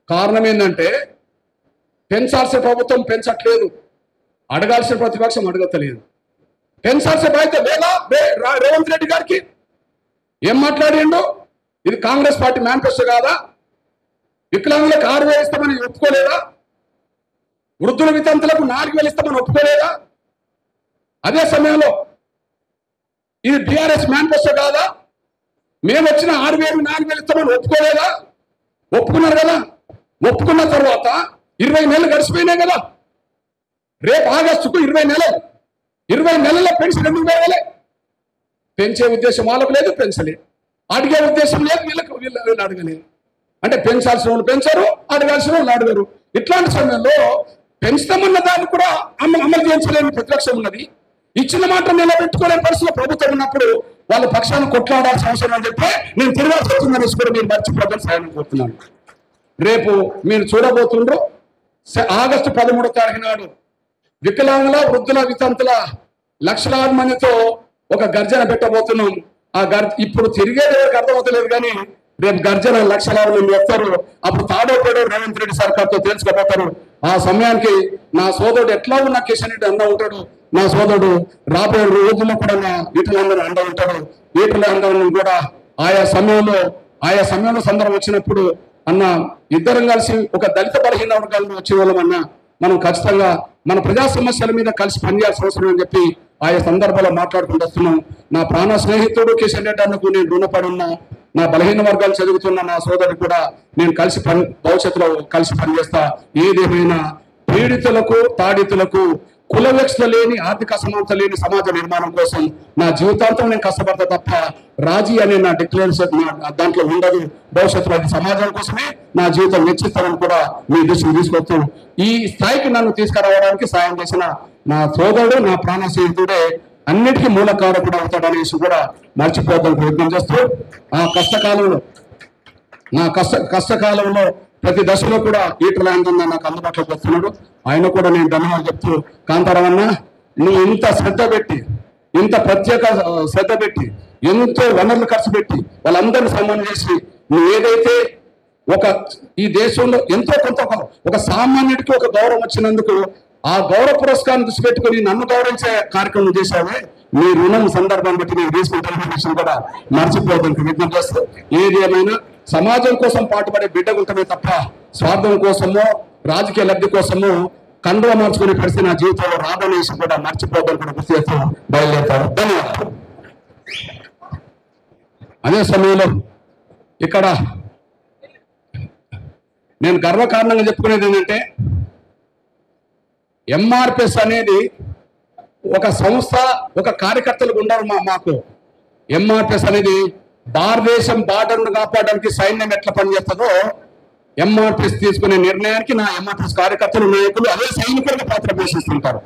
కారణం ఏంటంటే పెంచాల్సిన ప్రభుత్వం పెంచట్లేదు, అడగాల్సిన ప్రతిపక్షం అడగట్లేదు. పెంచాల్సిన బాధ్యత లేదా రేవంత్ రెడ్డి గారికి? ఏం మాట్లాడిండు? ఇది కాంగ్రెస్ పార్టీ మేనిఫెస్టో కాదా? వికలాంగులకు 6000 ఇస్తామని ఒప్పుకోలేదా? వృద్ధుల వితంతులకు 4000 ఇస్తామని ఒప్పుకోలేదా? అదే సమయంలో ఇది బీఆర్ఎస్ మేనిఫెస్టో కాదా? మేము వచ్చిన 6000 4000 ఇస్తామని ఒప్పుకోలేదా? ఒప్పుకున్నారు కదా. ఒప్పుకున్న తర్వాత 20 నెలలు గడిచిపోయినాయి కదా. రేపు ఆగస్టుకు 20 నెలలు, 20 నెలల పెన్షన్ ఎందుకు పెరగలే? పెంచే ఉద్దేశం వాళ్ళకు లేదు, పెంచలే. అడిగే ఉద్దేశం లేదు వీళ్ళు అడగలేదు. అంటే పెంచాల్సిన వాళ్ళు పెంచారు, అడగాల్సిన వాళ్ళు అడగరు. ఇట్లాంటి సమయంలో పెంచుతామన్న దాన్ని కూడా అమలు చేయించలేని ప్రతిపక్షం ఉన్నది. ఇచ్చిన మాట నిలబెట్టుకోలేని పరిస్థితిలో ప్రభుత్వం ఉన్నప్పుడు వాళ్ళ పక్షాన్ని కొట్లాడాల్సిన అవసరం అని చెప్పి నేను తిరగాల్సి వస్తుందని కూడా మీరు మర్చిపోతాను సాయం కోరుతున్నాను. రేపు మీరు చూడబోతుండ్రు, ఆగస్టు 13వ తారీఖు నాడు వికలాంగుల వృద్ధుల వితంతుల లక్షలాది మందితో ఒక గర్జన పెట్టబోతున్నాం. ఆ ఇప్పుడు తిరిగేది ఎవరికి అర్థమవుతలేదు కానీ రేపు గర్జన లక్షలాది మంది వస్తారు. అప్పుడు తాడోపేడో రేవంత్ రెడ్డి సర్కార్తో తెలుసుకోబోతారు. ఆ సమయానికి నా సోదరుడు ఎట్లా ఉన్న కిషన్ రెడ్డి అన్న ఉంటాడు, నా సోదరుడు రాబోయే రోజుల్లో కూడా నా ఈటలందరూ అండ ఉంటాడు. ఈటలందరూ కూడా ఆయా సమయంలో సందర్భం వచ్చినప్పుడు అన్న ఇద్దరం కలిసి ఒక దళిత బలహీన వర్గాలను వచ్చే వాళ్ళమన్నా మనం ఖచ్చితంగా మన ప్రజా సమస్యల మీద కలిసి పనిచేయాల్సిన అవసరం అని చెప్పి ఆయా సందర్భాల్లో మాట్లాడుకుంటూ వస్తున్నాం. నా ప్రాణ స్నేహితుడు కిషన్ రెడ్డి అన్నకు నేను రుణపడి ఉన్నా. నా బలహీన వర్గాలు చదువుతున్న నా సోదరుడు కూడా నేను భవిష్యత్తులో కలిసి పనిచేస్తా. ఏదేమైనా పీడితులకు తాడితులకు కుల వివక్ష లేని, ఆర్థిక అసమానత లేని సమాజ నిర్మాణం కోసం నా జీవితాంతం నేను కష్టపడతా తప్ప రాజీ అనే నా డిక్లరేషన్ దాంట్లో ఉండదు. భవిష్యత్తులో అది సమాజం కోసమే నా జీవితం వెచ్చిస్తానని కూడా మీ దృష్టికి తీసుకొస్తూ ఈ స్థాయికి నన్ను తీసుకురావడానికి సాయం చేసిన నా సోదరుడు, నా ప్రాణ స్నేహితుడే అన్నిటికీ మూల కారకుడు అవుతాడనేసి కూడా మర్చిపోద్దని ప్రయత్నం చేస్తూ నా కష్టకాలంలో ప్రతి దశలో కూడా ఈటలాంటి నాకు అందుబాటులోకి వస్తున్నాడు. ఆయన కూడా నేను ధన్యవాదాలు చెప్తూ, కాంతారావన్న నువ్వు ఇంత శ్రద్ధ పెట్టి, ఇంత ప్రత్యేక శ్రద్ధ పెట్టి, ఎంతో వనరులు ఖర్చు పెట్టి వాళ్ళందరినీ సన్మానం చేసి నువ్వు ఏదైతే ఈ దేశంలో ఎంతో కొంత ఒక సామాన్యుడికి ఒక గౌరవం వచ్చినందుకు ఆ గౌరవ పురస్కారం దృష్టి పెట్టుకుని నన్ను గౌరవించే కార్యక్రమం చేశావే, మీ రుణం సందర్భం బట్టి నేను తీసుకుంటాను విషయం కూడా మర్చిపోవడానికి విజ్ఞప్తి చేస్తూ, ఏది ఏమైనా సమాజం కోసం పాటుపడే బిడ్డగుంటమే తప్ప స్వార్థం కోసమో రాజకీయ లబ్ధి కోసమో కండువ మార్చుకునే పరిస్థితి నా జీవితంలో రాదనేసి కూడా మర్చిపోవడానికి కూడా గుర్తు చేస్తూ బయలుదేరుతాను. ధన్యవాదాలు. అదే సమయంలో ఇక్కడ నేను గర్వకారణంగా చెప్పుకునేది ఏంటంటే ఎంఆర్పిఎస్ అనేది ఒక సంస్థ, ఒక కార్యకర్తలకు ఉండరు. మాకు ఎంఆర్పిఎస్ అనేది భారతదేశం బార్డర్ను కాపాడడానికి సైన్యం ఎట్లా పనిచేస్తుందో ఎంఆర్పిఎస్ తీసుకునే నిర్ణయానికి నా ఎంఆర్పిఎస్ కార్యకర్తలు, నాయకులు అదే సైనికులుగా పాత్ర పోషిస్తుంటారు.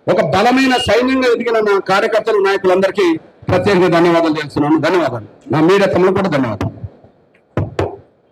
ఒక బలమైన సైన్యంగా ఎదిగిన నా కార్యకర్తలు, నాయకులందరికీ ప్రత్యేకంగా ధన్యవాదాలు చేస్తున్నాను. ధన్యవాదాలు. నా మీడియా తమ్ముడు కూడా ధన్యవాదాలు.